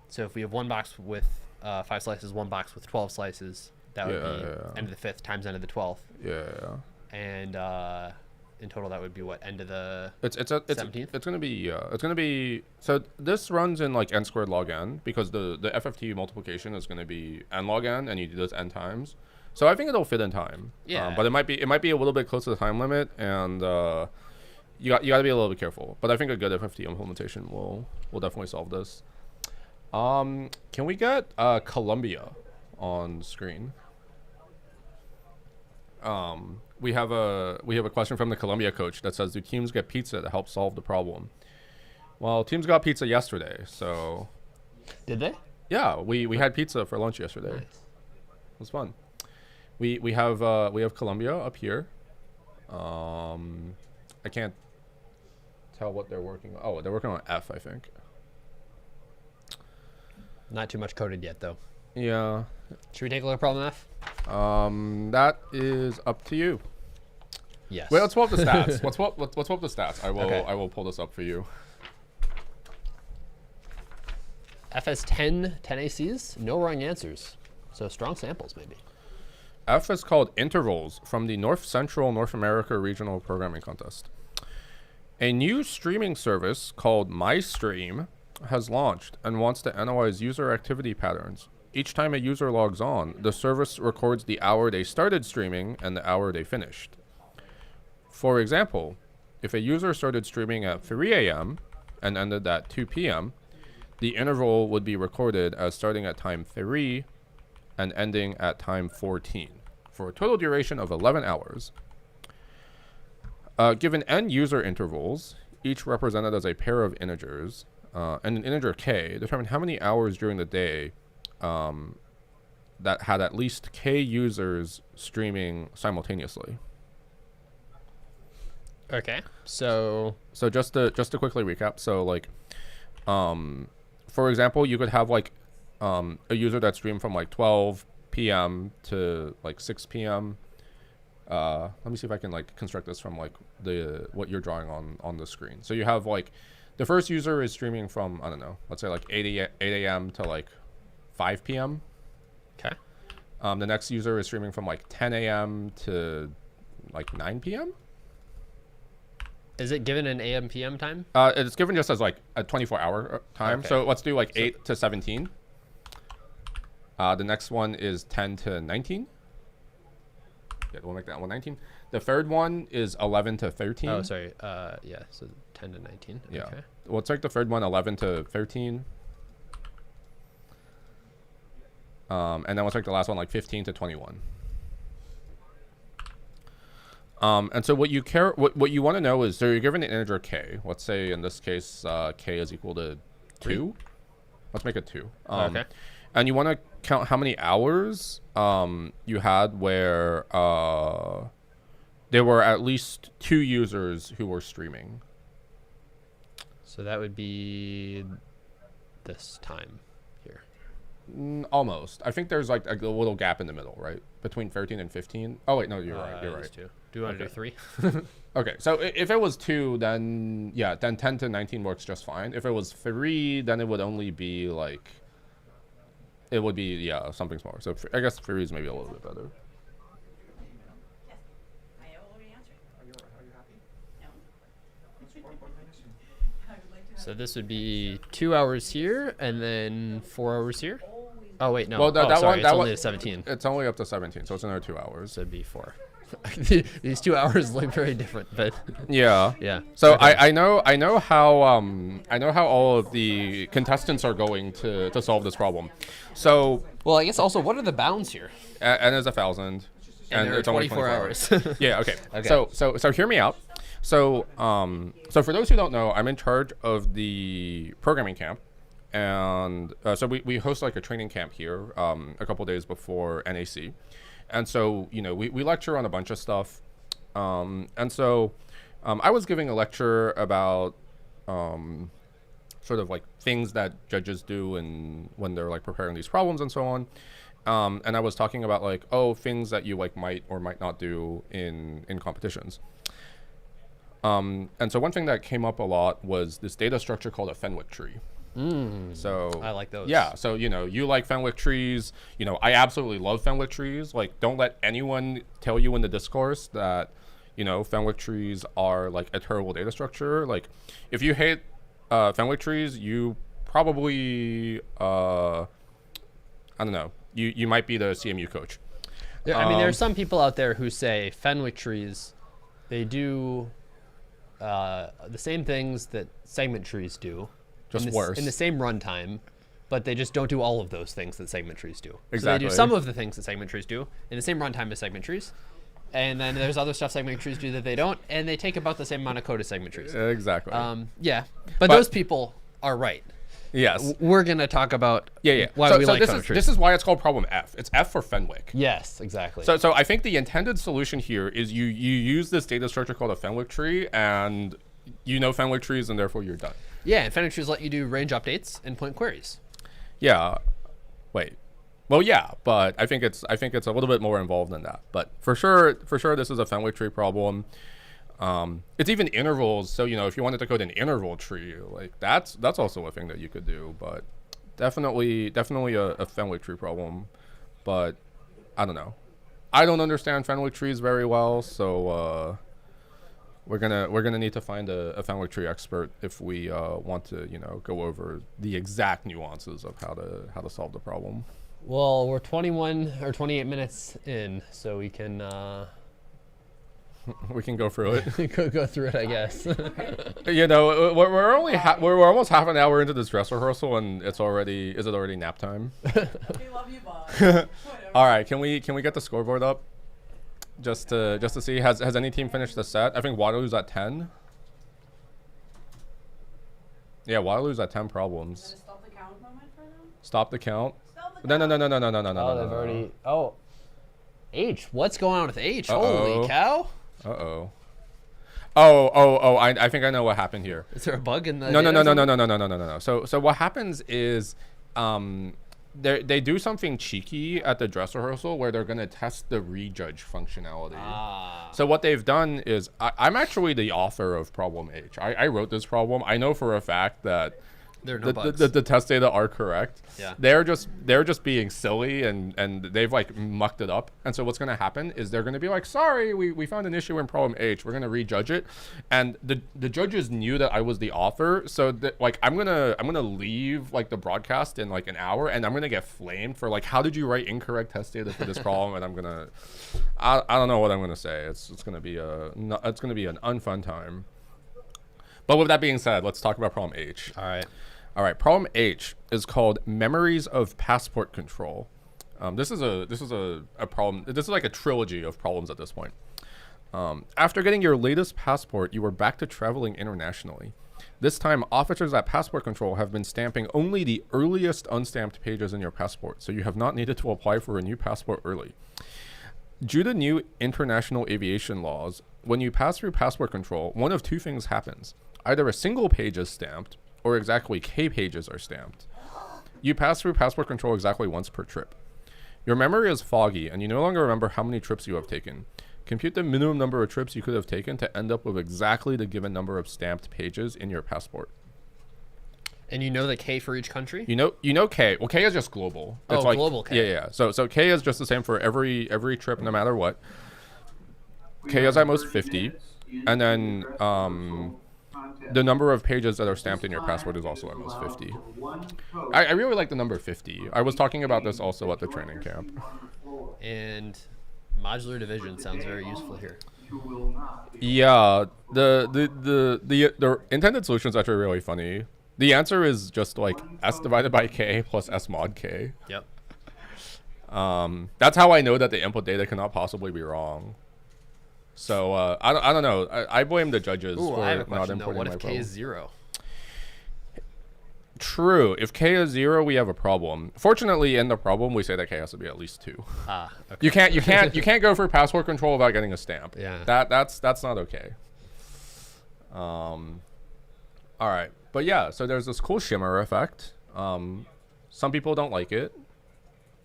So if we have one box with 5 slices, one box with 12 slices, that would be n to the 5th times n to the 12th. Yeah. And in total, that would be what, n to the It's 17th? It's gonna be so this runs in n squared log n because the FFT multiplication is gonna be n log n and you do this n times. So I think it'll fit in time. Yeah. But it might be a little bit close to the time limit, and you got to be a little bit careful. But I think a good FFT implementation will definitely solve this. Can we get Colombia on screen? We have a question from the Colombia coach that says, do teams get pizza to help solve the problem? Well, teams got pizza yesterday, so Did they? yeah, we had pizza for lunch yesterday. Nice. It was fun. We have Colombia up here. I can't tell what they're working on. Oh, they're working on F, I think. Not too much coded yet, though. Yeah. Should we take a look at problem F? That is up to you. Yes. Wait, let's pull up the stats. let's pull up the stats. Okay. I will pull this up for you. F has 10 ACs, no wrong answers. So strong samples, maybe. F is called intervals from the North Central North America Regional Programming Contest. A new streaming service called MyStream has launched and wants to analyze user activity patterns. Each time a user logs on, the service records the hour they started streaming and the hour they finished. For example, if a user started streaming at 3 a.m. and ended at 2 p.m., the interval would be recorded as starting at time 3 and ending at time 14, for a total duration of 11 hours. Given n user intervals, each represented as a pair of integers, and an integer k, determine how many hours during the day that had at least k users streaming simultaneously. Okay. So just to quickly recap, so like, for example, you could have like a user that streamed from like 12 p.m. to like 6 p.m. Let me see if I can like construct this from like what you're drawing on the screen. So you have like the first user is streaming from, I don't know, let's say like 8 a.m. to like 5 p.m. okay. The next user is streaming from like 10 a.m. to like 9 p.m. Is it given an AM PM time? It's given just as like a 24-hour time. Okay. So let's do like 8 to 17. The next one is 10 to 19. Yeah, we'll make that one 19. The third one is 11 to 13. Oh, sorry. Yeah, so 10 to 19. Yeah. Okay. We'll take the third one 11 to 13. And then we'll take the last one like 15 to 21. And so what you want to know is, so you're given an integer k. Let's say in this case, k is equal to 2. Let's make it 2. Okay. And you want to count how many hours you had where there were at least 2 users who were streaming. So that would be this time here. Almost. I think there's like a little gap in the middle, right? Between 13 and 15. Oh, wait, no, you're right. You're right. 2. Do you want to do 3? Okay, so if it was 2, then yeah, then 10 to 19 works just fine. If it was 3, then it would only be like, it would be, yeah, something smaller. So I guess 3 is maybe a little bit better. Yes. I already answered. Are you happy? No. I would like to have So this would be 2 hours here and then 4 hours here. Oh wait, no. Well, that sorry, one, it's that only one, a 17. It's only up to 17, so it's another 2 hours. So it'd be 4. These 2 hours look very different, but Yeah. yeah. So Okay. I know how all of the contestants are going to solve this problem. So Well, I guess also, what are the bounds here? and there's 1,000, And there are it's only 24 hours. Yeah. Okay. Okay. So hear me out. So for those who don't know, I'm in charge of the programming camp, and so we host like a training camp here a couple days before NAC, and so we lecture on a bunch of stuff, and so I was giving a lecture about sort of like things that judges do and when they're like preparing these problems and so on. And I was talking about like, things that you like might or might not do in competitions. And so one thing that came up a lot was this data structure called a Fenwick tree. So I like those. Yeah. So, you like Fenwick trees. I absolutely love Fenwick trees. Like, don't let anyone tell you in the discourse that, Fenwick trees are like a terrible data structure. Like, if you hate Fenwick trees, you probably, I don't know, you might be the CMU coach. There are some people out there who say Fenwick trees, they do the same things that segment trees do. Just worse. In the same runtime, but they just don't do all of those things that segment trees do. So Exactly. they do some of the things that segment trees do in the same runtime as segment trees. And then there's other stuff segment trees do that they don't, and they take about the same amount of code as segment trees. Exactly. Yeah, but those people are right. Yes. We're going to talk about Yeah. why we like this Fenwick trees. this is why it's called problem F. It's F for Fenwick. Yes, exactly. So I think the intended solution here is you use this data structure called a Fenwick tree, and Fenwick trees, and therefore you're done. Yeah, and Fenwick trees let you do range updates and point queries. Yeah. Wait. Well, yeah, but I think it's a little bit more involved than that. But for sure, this is a Fenwick tree problem. It's even intervals. So if you wanted to code an interval tree, like that's also a thing that you could do. But definitely a Fenwick tree problem. But I don't know. I don't understand Fenwick trees very well, so we're gonna need to find a family tree expert if we want to, go over the exact nuances of how to solve the problem. Well, we're 21 or 28 minutes in, so we can We can go through it. go through it, I guess. We're only we're almost half an hour into this dress rehearsal, and is it already nap time? We love you, Bob. All right, can we get the scoreboard up? Just to see, has any team finished the set? I think Waterloo's at 10. Yeah, Waterloo's at 10 problems. Stop the count moment for them? Stop the count. Stop the No. Oh, they've already. Oh, H. What's going on with H? Uh-oh. Holy cow! I think I know what happened here. Is there a bug in the? No. So what happens is, they do something cheeky at the dress rehearsal where they're gonna test the rejudge functionality. So what they've done is, I'm actually the author of problem H. I wrote this problem. I know for a fact that There are no bugs. the test data are correct. Yeah. They're just being silly and they've like mucked it up. And so what's going to happen is they're going to be like, sorry, we found an issue in problem H. We're going to rejudge it. And the judges knew that I was the author. So that, like, I'm going to leave like the broadcast in like an hour, and I'm going to get flamed for like, how did you write incorrect test data for this problem? And I don't know what I'm going to say. It's going to be an unfun time. But with that being said, let's talk about problem H. All right, problem H is called Memories of Passport Control. This is a problem. This is like a trilogy of problems at this point. After getting your latest passport, you are back to traveling internationally. This time, officers at Passport Control have been stamping only the earliest unstamped pages in your passport, so you have not needed to apply for a new passport early. Due to new international aviation laws, when you pass through Passport Control, one of two things happens. Either a single page is stamped, or exactly K pages are stamped. You pass through Passport Control exactly once per trip. Your memory is foggy, and you no longer remember how many trips you have taken. Compute the minimum number of trips you could have taken to end up with exactly the given number of stamped pages in your passport. And you know the K for each country? You know K. Well, K is just global. It's like, global K. Yeah. So K is just the same for every trip, no matter what. K is at most 50, and then the number of pages that are stamped in your passport is also at most 50. I really like the number 50. I was talking about this also at the training camp. And modular division sounds very useful here. Yeah, the intended solution is actually really funny. The answer is just like S divided by K plus S mod K. Yep. That's how I know that the input data cannot possibly be wrong. So I don't know. I blame the judges for I have a not question, importing What my if K problem. is 0? True. If K is 0, we have a problem. Fortunately, in the problem, we say that K has to be at least 2. Okay. You can't go for passport control without getting a stamp. Yeah. That's not okay. All right. But yeah, so there's this cool shimmer effect. Some people don't like it.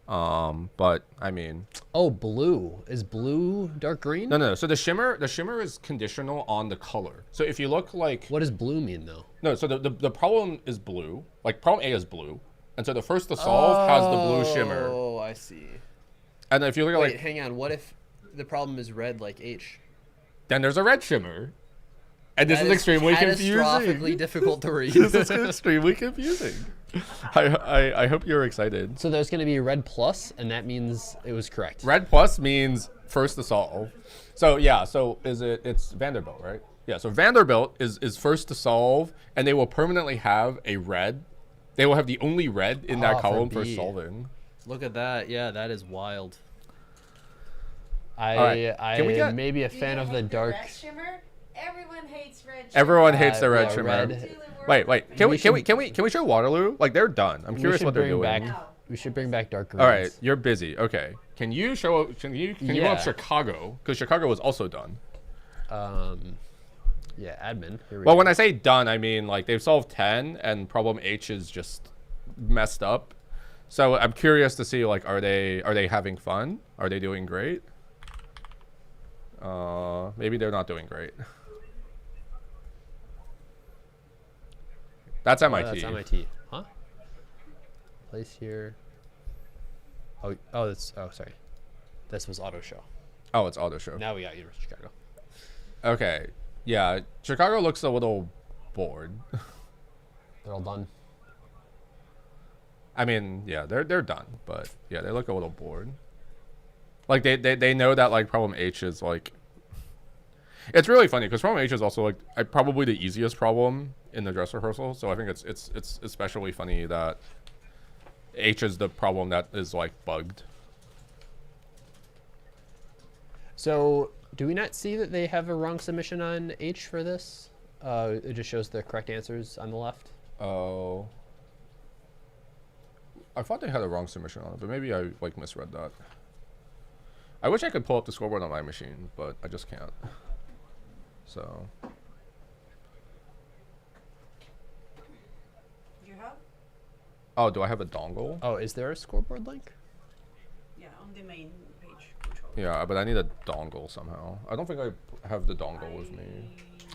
But I mean, Oh, blue. Is blue dark green? no. So the shimmer is conditional on the color. So if you look like, What does blue mean though? no, so the problem is blue. Like problem A is blue, and so the first to solve has the blue shimmer. Oh, I see. And then if you look at Wait, like, hang on. What if the problem is red like H? then there's a red shimmer, and this That is extremely catastrophically confusing. difficult to read. This is extremely confusing. I hope you're excited. So there's going to be a red plus, and that means it was correct. Red plus means first to solve. So yeah, so it's Vanderbilt, right? Yeah, so Vanderbilt is first to solve, and they will permanently have a red. They will have the only red in that for column for B. solving. Look at that. Yeah, that is wild. right, can we get- may be a fan of the dark. Red shimmer? Everyone hates red shimmer. Everyone hates the red yeah, shimmer. red. Wait, can We we show Waterloo? Like they're done. I'm curious what they're doing. We should bring back dark greens. All right, you're busy. Okay, can you show? Can you pull Yeah. up Chicago? Because Chicago was also done. Yeah, admin. Here we Well, go. when I say done, I mean like they've solved 10, and problem H is just messed up. So I'm curious to see like are they having fun? Are they doing great? Maybe they're not doing great. That's MIT. That's MIT. Huh? Place here. Oh, sorry. This was auto show. Oh, it's auto show. Now we got University of Chicago. Okay. Yeah, Chicago looks a little bored. They're all done. I mean, yeah, they're done, but yeah, they look a little bored. Like they know that like problem H is like. It's really funny because problem H is also like probably the easiest problem in the dress rehearsal. So I think it's especially funny that H is the problem that is like bugged. So do we not see that they have a wrong submission on H for this? It just shows the correct answers on the left. Oh. I thought they had a wrong submission on it, but maybe I like misread that. I wish I could pull up the scoreboard on my machine, but I just can't. So. You have? Oh, do I have a dongle? Oh, is there a scoreboard link? Yeah, on the main page. Control. Yeah, but I need a dongle somehow. I don't think I have the dongle with me.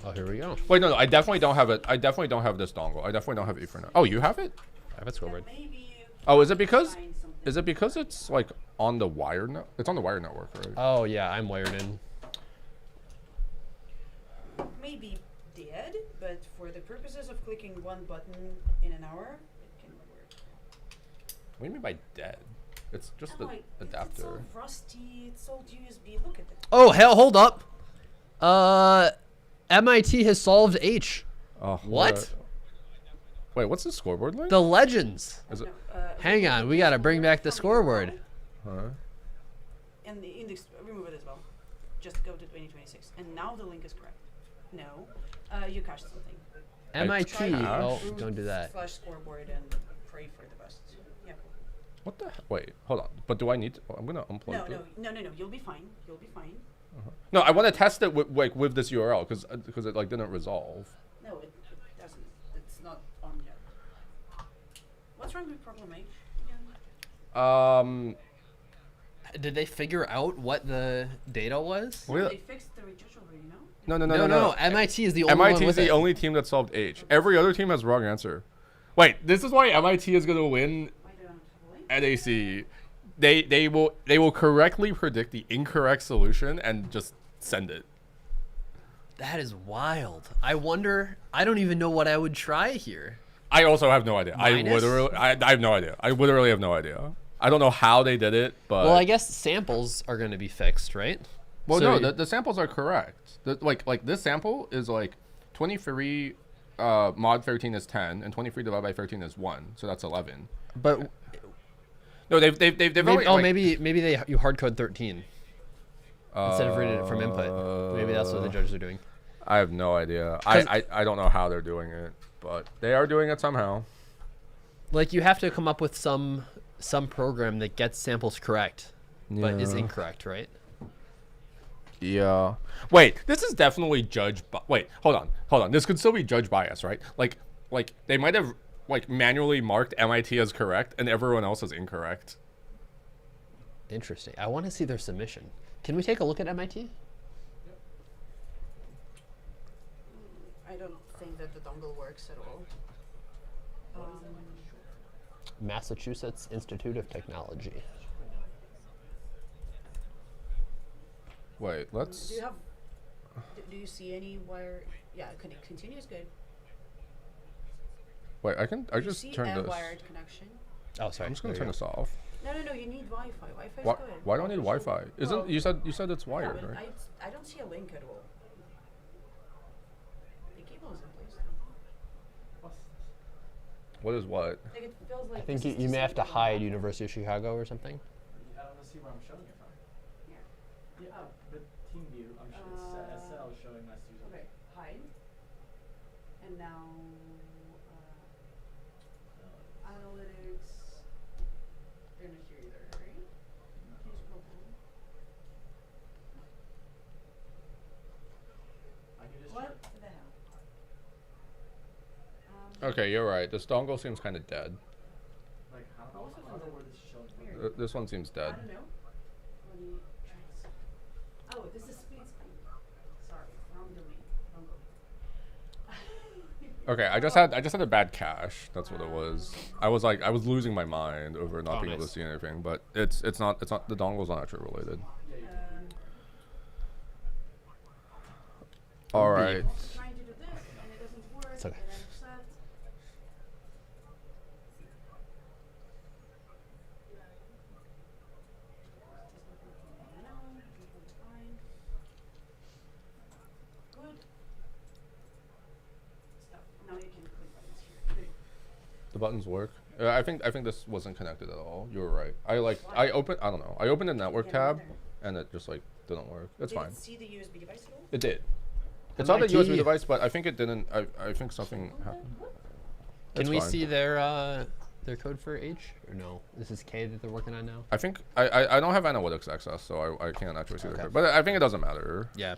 Oh, here we go. Wait, no, I definitely don't have it. I definitely don't have this dongle. I definitely don't have Ethernet. Oh, you have it? I have a scoreboard. Maybe you Oh, is it because? find something. Is it because it's like on the wire? It's on the wire network, right? Oh yeah, I'm wired in. Maybe dead, but for the purposes of clicking one button in an hour, it can work. What do you mean by dead? It's just Oh, the It's adapter. all rusty. It's old USB. Look at it. Oh hell, hold up. MIT has solved H. Oh, What? Wait, what's the scoreboard link? The legends. Is it? Hang on, we gotta bring back the scoreboard. Huh? And the index, remove it as well. Just go to 2026. And now the link is correct. No. You cached something. MIT. Try Oh, root don't do that. / scoreboard and pray for the best. Yeah. What the? Wait, hold on. But do I need to? I'm gonna unplug No, it. no. You'll be fine. You'll be fine. No, I want to test it with this URL because it like didn't resolve. No, it doesn't. It's not on yet. What's wrong with problem H? Did they figure out what the data was? Well, They fixed the rejection already, no? No. MIT is the only one MIT is with the it. only team that solved H. Every other team has wrong answer. Wait, this is why MIT is gonna win Why do I have a link? NAC. They will correctly predict the incorrect solution and just send it. That is wild. I wonder. I don't even know what I would try here. I also have no idea. I Minus? have no idea. I literally have no idea. I don't know how they did it, but Well, I guess samples are going to be fixed, right? well, So no, the samples are correct. Like this sample is like 23 mod 13 is 10 and 23 divided by 13 is 1, so that's 11. But No, they've maybe, only, like, maybe you hard code 13 instead of reading it from input. Maybe that's what the judges are doing. I have no idea. 'Cause- I don't know how they're doing it, but they are doing it somehow. Like you have to come up with some program that gets samples correct, but is Yeah. incorrect, right? Yeah. Wait, this is definitely wait, hold on. This could still be judge bias, right? Like they might have like manually marked MIT as correct and everyone else as incorrect. Interesting. I want to see their submission. Can we take a look at MIT? I don't think that the dongle works at all. Massachusetts Institute of Technology. Wait, let's Do you have? Do you see any wire? Yeah, continue is good. wait. I Do you just see turn a this. wired connection? Oh, sorry. I'm just gonna There turn we this off. No. You need Wi-Fi. Wi-Fi is Why? good. Why do I need Wi-Fi? Isn't Well, you said it's Yeah, wired, but right? I don't see a link at all. The cable is in place. What is what? Like it feels like. I think this is you the may have to same hide cable. University of Chicago or something. I don't see where I'm showing it from. Yeah. Yeah, the team view. I'm sure it's SL showing my student. Okay, hide. And now analytics. They're not here either, right? Can you scroll down? I can just What the hell? Okay, you're right. This dongle seems kind of dead. like I don't know where this is showing from. Weird. This one seems I dead. don't know. Let me try this. Oh, this is speed screen. Sorry, wrong domain. Wrong go. Okay, I just had a bad cache. That's what it was. I was losing my mind over not Oh, being able nice. to see anything. But it's not the dongle's not actually related. All B. right. Also trying to do this and it doesn't work. It's okay. And I'm upset. No, everything's fine. Good. Stop. Now you can click buttons here. Good. The buttons work. I think this wasn't connected at all. You were right. I don't know. I opened the network tab and it just like didn't work. It's fine. Did it see the USB device at all? It did. It's on the MIT. USB device, but I think it didn't. I think something happened. Can It's we fine. see their code for H or no? This is K that they're working on now. I think I don't have analytics access, so I can't actually see the code. But I think it doesn't matter. Yeah.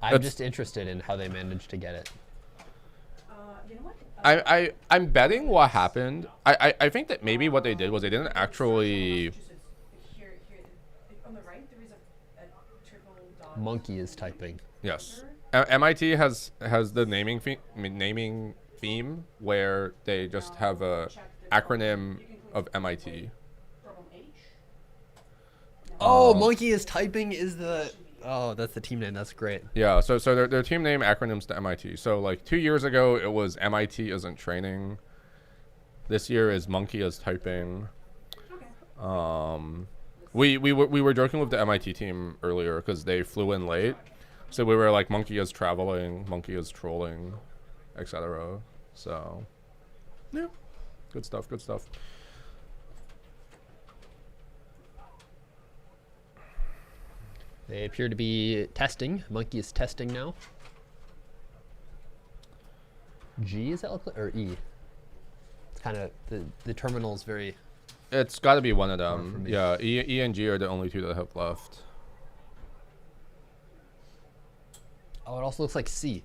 I'm That's- just interested in how they managed to get it. You know what? I'm betting what happened. I think that maybe what they did was they didn't actually. Here, on the right, there is a triple dot. Monkey is typing. Yes. MIT has the naming theme where they just have a acronym of MIT. Problem H. Oh, Monkey is typing is the. Oh, that's the team name. That's great. Yeah, so their team name acronyms to MIT. So like 2 years ago it was MIT isn't training. This year is Monkey is typing. We were joking with the MIT team earlier because they flew in late. So we were like Monkey is traveling, Monkey is trolling, etc. So yeah. Good stuff, good stuff. They appear to be testing. Monkey is testing now. G is that or E? It's kind of the terminal is very. It's got to be one of for them. me. Yeah, E and G are the only two that have left. Oh, it also looks like C.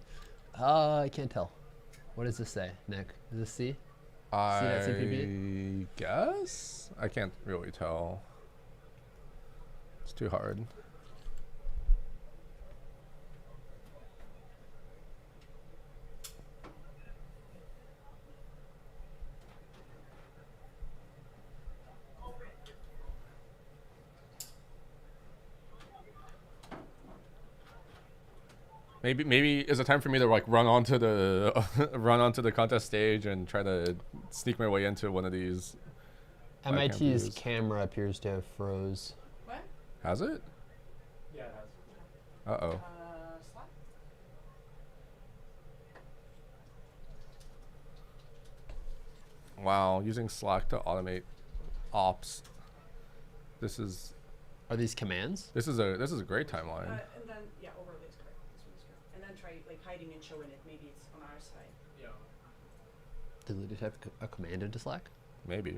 I can't tell. What does this say, Nick? Is this C? that CPB? I guess I can't really tell. It's too hard. Maybe is it time for me to like run onto the contest stage and try to sneak my way into one of these. MIT's use. camera appears to have froze. What? Has it? Yeah, it has. Uh oh. Slack? Wow, using Slack to automate ops. This is Are these commands? a great timeline. And then, yeah, overlay is correct. This one is correct. And then try like hiding and showing it. Maybe it's on our side. Yeah. Did Lydia type a command into Slack? Maybe.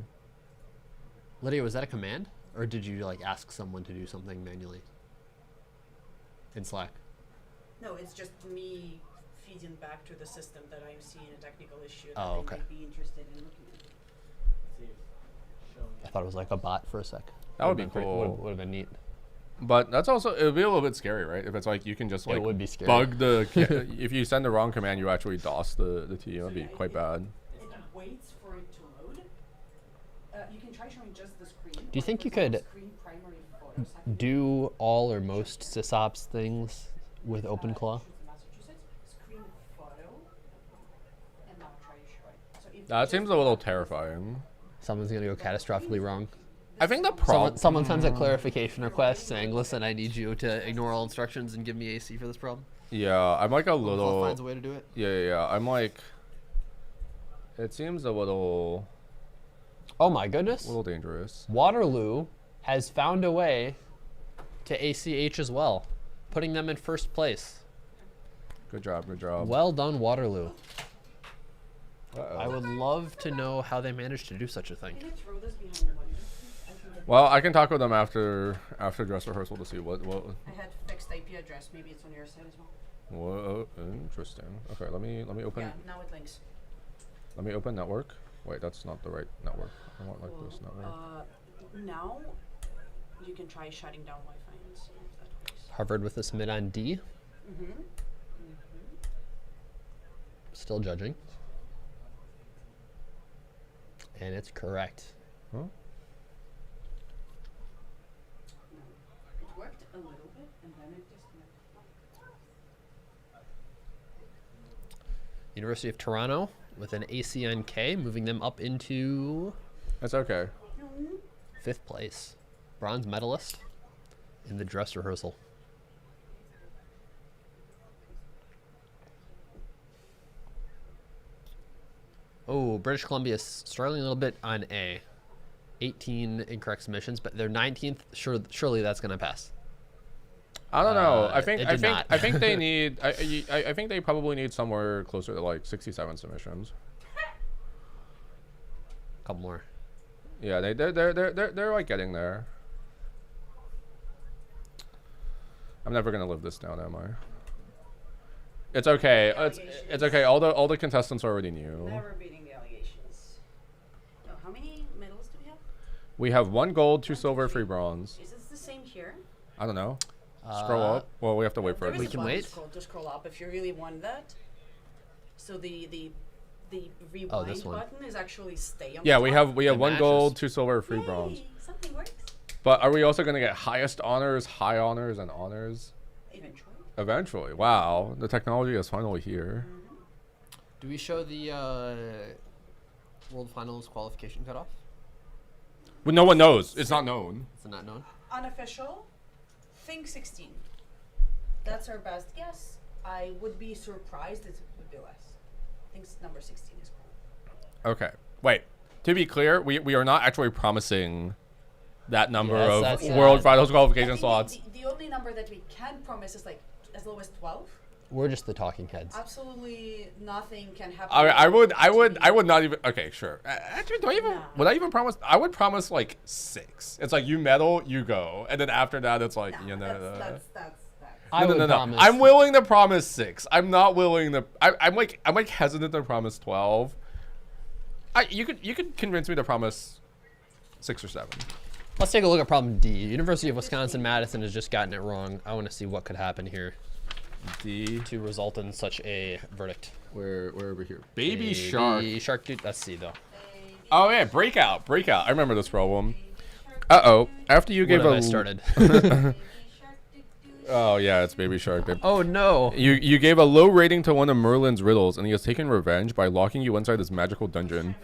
Lydia, was that a command? Or did you like ask someone to do something manually? In Slack? No, it's just me feeding back to the system that I'm seeing a technical issue that Oh, okay. they might be interested in looking at. Let's see. Showing I thought it was like a bot for a sec. That would be Would've been cool. Would have been neat. But that's also it would be a little bit scary, right? If it's like you can just like It would be scary. bug the if you send the wrong command, you actually DOS the team. That'd be quite bad. It waits for it to load. You can try showing just the screen. Do you or think if you it's on could screen primary photos, I can Do all or most sysops things with OpenClaw? Massachusetts, screen photo, and now try to show it. So if That just seems a little terrifying. Someone's gonna go catastrophically wrong. I think the problem. Someone sends a clarification request saying, "Listen, I need you to ignore all instructions and give me AC for this problem." Yeah, I'm like a OpenClaw little. finds a way to do it. Yeah. I'm like. It seems a little Oh my goodness! dangerous. Waterloo has found a way to ACH as well, putting them in first place. Good job. Good job. Well done, Waterloo. Uh-oh. I would love to know how they managed to do such a thing. Can I throw this behind the monitor? I can get Well, I can talk with them after dress rehearsal to see what. I had fixed IP address. Maybe it's on your side as well. Whoa, interesting. Okay, let me open. Yeah, now it links. Let me open network. Wait, that's not the right network. I want like this network. Now you can try shutting down Wi-Fi and see if that works. Harvard with a submit on D. Mm-hmm. Still judging. And it's correct. Huh? It worked a little bit, and then it disconnected. University of Toronto with an ACNK, moving them up into That's okay. 5th place. Bronze medalist in the dress rehearsal. Oh, British Columbia is struggling a little bit on A. 18 incorrect submissions, but they're 19th. Surely that's going to pass. I don't know. it did not. I think they need. I think they probably need somewhere closer to like 67 submissions. A couple more. Yeah, they're like getting there. I'm never gonna live this down, am I? It's okay. It's okay. All the contestants already knew. Never beating the allegations. Oh, how many medals do we have? We have 1 gold, 2 silver, 3 bronze. Is this the same here? I don't know. Scroll up. Well, we have to wait for There it. is We a can button wait. to scroll up if you really want that. So the this rewind one. button is actually stay on Yeah, the we top. have It 1 matches. gold, 2 silver, 3 Yay, bronze. something works. But are we also gonna get highest honors, high honors, and honors Eventually. eventually? Wow, the technology is finally here. Do we show the World Finals qualification cutoff? But no one knows. It's not known. Is it not known? Unofficial, think 16. That's our best guess. I would be surprised if it would be less. I think number 16 is cool. Okay. Wait. To be clear, we are not actually promising that number Yes, of that's World sad. Finals I qualification think slots. the only number that we can promise is like as low as 12. We're just the talking heads. Absolutely nothing can happen. I would not even. Okay, sure. Actually, do I even? No. Would I even promise? I would promise like 6. It's like you medal, you go, and then after that, it's like No, you know. that's. I would no. promise. I'm willing to promise 6. I'm not willing to. I'm like hesitant to promise 12. You could convince me to promise 6 or 7. Let's take a look at problem D. University of Wisconsin-Madison has just gotten it wrong. I want to see what could happen here D. to result in such a verdict. Where over here? Baby shark. Shark dude. Let's see though. Oh yeah, breakout. I remember this problem. Uh-oh. After you What gave have a I started? Oh yeah, it's baby shark. Babe. Oh no. You gave a low rating to one of Merlin's riddles, and he has taken revenge by locking you inside this magical dungeon.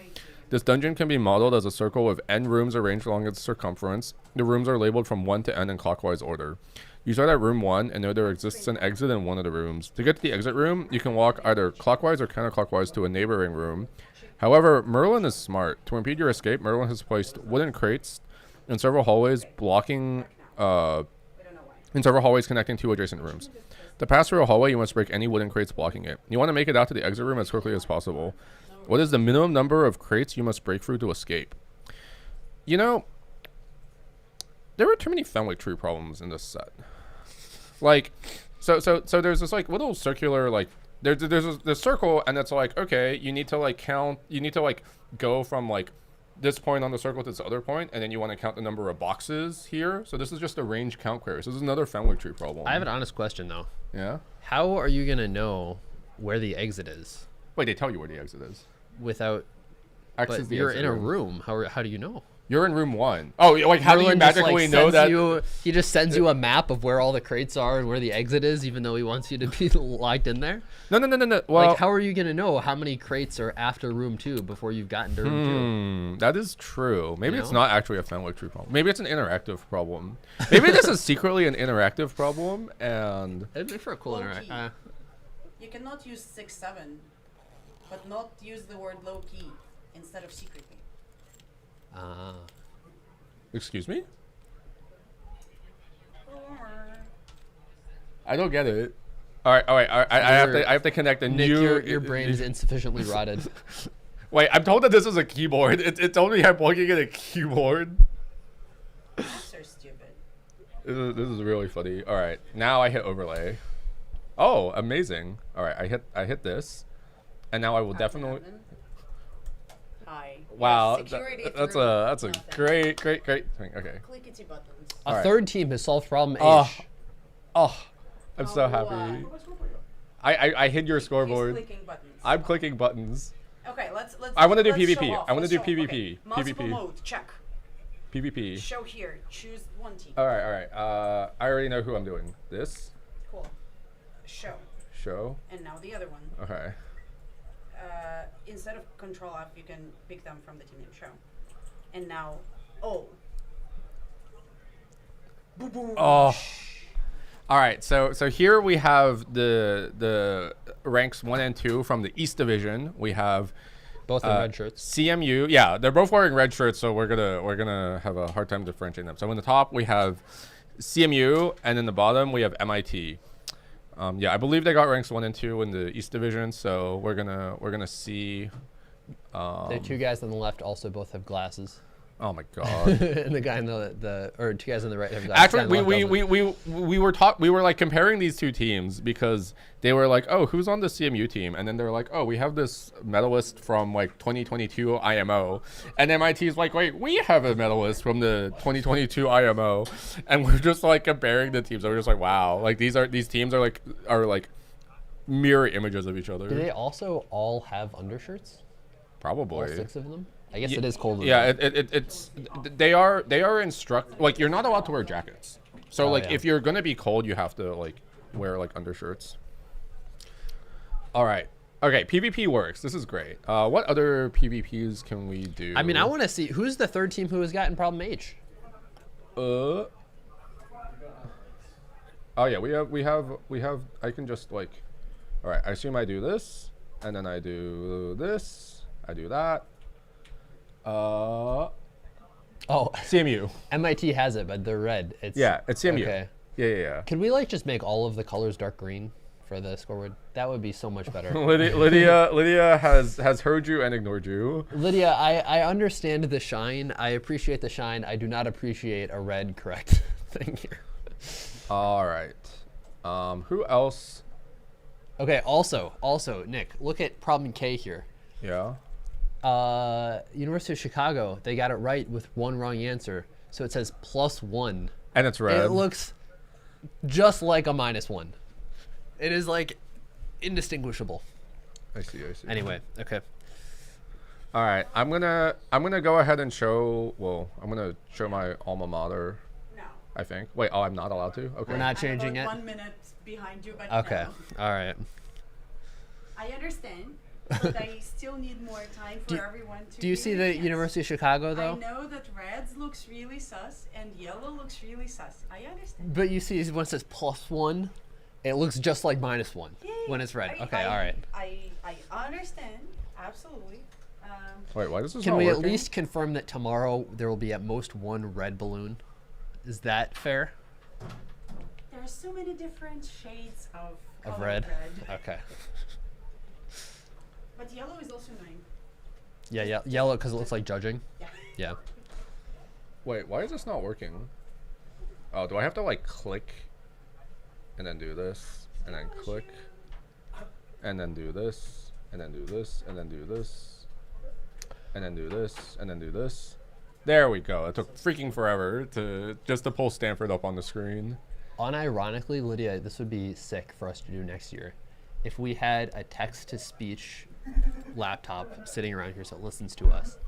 This dungeon can be modeled as a circle with n rooms arranged along its circumference. The rooms are labeled from 1 to n in clockwise order. You start at room 1 and know there exists an exit in one of the rooms. To get to the exit room, you can walk either clockwise or counterclockwise to a neighboring room. However, Merlin is smart. To impede your escape, Merlin has placed wooden crates in several hallways connecting 2 adjacent rooms. To pass through a hallway, you must break any wooden crates blocking it. You want to make it out to the exit room as quickly as possible. What is the minimum number of crates you must break through to escape? You know, there were too many family tree problems in this set. Like, so there's this like little circular like there's this circle, and it's like, okay, you need to like count. You need to like go from like this point on the circle to this other point, and then you want to count the number of boxes here. So this is just a range count query. So this is another family tree problem. I have an honest question though. Yeah. How are you gonna know where the exit is Wait, they tell you where the exit is. without? X But is the you're exit in a room. How do you know? You're in room 1. Oh, like how do you Merlin just, magically like, know sends that? he just sends you a map of where all the crates are and where the exit is, even though he wants you to be locked in there. No. Well, Like, how are you gonna know how many crates are after room 2 before you've gotten to room that is true. Maybe You it's know? not actually a family tree problem. Maybe it's an interactive problem. Maybe this is secretly an interactive problem, and 2? It'd make for a cool Low interact. key. You cannot use 6, 7, but not use the word low key instead of secretly. excuse me. I don't get it. All right. I have to connect a Nick, new. your brain is insufficiently rotted. Wait, I'm told that this is a keyboard. It told me I'm plugging in a keyboard. Apps are stupid. This is really funny. All right, now I hit overlay. Oh, amazing. All right, I hit this, and now I will definitely. Hi. Wow, Security that's through a nothing. great thing. Okay. Clickety buttons. A Alright. third team has solved problem Oh, H. I'm so happy. I hid your He's scoreboard. clicking buttons. I'm clicking buttons. Okay, let's. I wanna do let's PvP. show off, I wanna let's do show off. PvP. Okay. Multiple PvP. mode, check. PvP. Show here. Choose one team. All right. I already know who I'm doing. This Cool. Show. show. And now the other one. Okay. instead of Control F, you can pick them from the team name show. And now, oh. Oh. All right, so here we have the ranks 1 and 2 from the East Division. We have Both in red shirts. CMU. Yeah, they're both wearing red shirts, so we're gonna have a hard time differentiating them. So in the top we have CMU, and in the bottom we have MIT. Yeah, I believe they got ranks 1 and 2 in the East Division. So we're gonna see. The two guys on the left also both have glasses. Oh my god. And the guy in or two guys on the right have glasses. Actually, we were like comparing these two teams because they were like, oh, who's on the CMU team? And then they're like, oh, we have this medalist from like 2022 IMO, and MIT is like, wait, we have a medalist from the 2022 IMO, and we're just like comparing the teams. So we're just like, wow, like these teams are like mirror images of each other. Do they also all have undershirts? Probably. All 6 of them? I guess it is cold. Yeah, it's they are like you're not allowed to wear jackets. So like yeah. if you're gonna be cold, you have to like wear like undershirts. All right. Okay, PvP works. This is great. What other PvPs can we do? I mean, I want to see who's the third team who has gotten problem H. Oh yeah, we have. I can just like. All right. I assume I do this, and then I do this. I do that. Oh, CMU. MIT has it, but they're red. It's CMU. Okay. Yeah. Could we like just make all of the colors dark green for the scoreboard? That would be so much better. Lydia has heard you and ignored you. Lydia, I understand the shine. I appreciate the shine. I do not appreciate a red correct thing here. All right. Who else? Okay. Also, Nick, look at problem K here. Yeah. University of Chicago, they got it right with one wrong answer. So it says +1. And it's red. It looks just like a -1. It is like indistinguishable. I see. Anyway, okay. All right. I'm gonna go ahead and show. Well, I'm gonna show my alma mater. No. I think. Wait. Oh, I'm not allowed to. Okay. We're not changing it. I'm about 1 minute behind you, but Okay. no. All right. I understand, but I still need more time for everyone to. Do you see the University of Chicago though? I know that reds looks really sus and yellow looks really sus. I understand. But you see when it says +1, it looks just like -1 Yeah, when it's red. I Okay, all right. I understand, absolutely. Wait, why does this Can not we working? at least confirm that tomorrow there will be at most one red balloon? Is that fair? There are so many different shades of color Red? Okay. But yellow is also annoying. Yeah, yellow because it looks like judging. Yeah. Yeah. Wait, why is this not working? Oh, do I have to like click and then do this and then click and then do this and then do this and then do this and then do this and then do this? There we go. It took freaking forever to pull Stanford up on the screen. Unironically, Lydia, this would be sick for us to do next year. If we had a text-to-speech laptop sitting around here so it listens to us,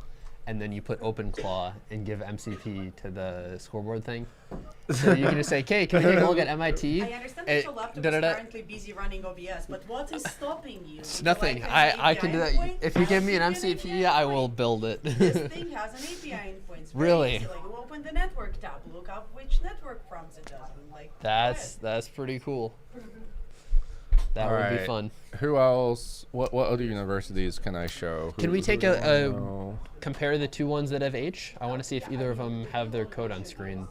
and then you put OpenClaw and give MCP to the scoreboard thing. So you can just say, "Okay, can we take a look at MIT?" I understand that your laptop is currently busy running OBS, but what is stopping you? Nothing. I can do that. If you give me an MCP, I will build it. This thing has an API endpoint. Really? Easy. Like, open the network tab, look up which network prompts it does. And like, That's pretty cool. That would be fun. Who else? What other universities can I show? Can we take compare the two ones that have H? I want to see if either of them have their code on screen.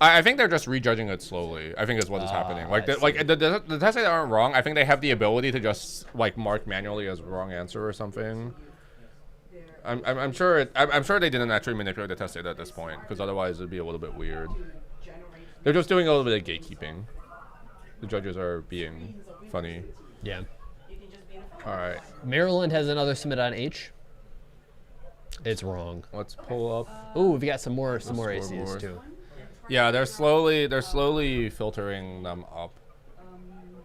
I think they're just rejudging it slowly. I think is what is happening. Like the tests that aren't wrong. I think they have the ability to just like mark manually as wrong answer or something. I'm sure they didn't actually manipulate the test data at this point, because otherwise it'd be a little bit weird. They're just doing a little bit of gatekeeping. The judges are being funny. Yeah. All right. Maryland has another submit on H. It's wrong. Let's pull up. Ooh, we got some more ACs too. Yeah, they're slowly filtering them up.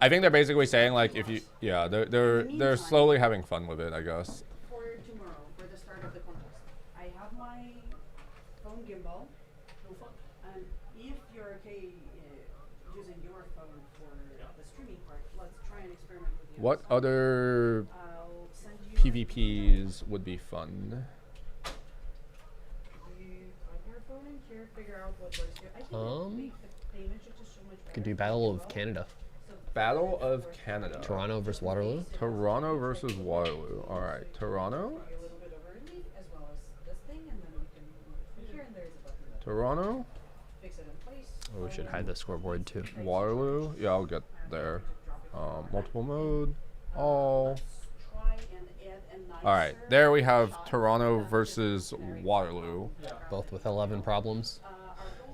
I think they're basically saying like if you they're slowly having fun with it, I guess. for tomorrow, for the start of the contest, I have my phone gimbal. And if you're okay using your phone for the streaming part, let's try and experiment with you. What other PvPs would be fun. Could do Battle of Canada. Battle of Canada. Toronto versus Waterloo. Toronto versus Waterloo. All right, Toronto. Toronto. Oh, we should hide the scoreboard too. Waterloo. Yeah, I'll get there. Multiple mode. All. All right, there we have Toronto versus Waterloo. Both with 11 problems.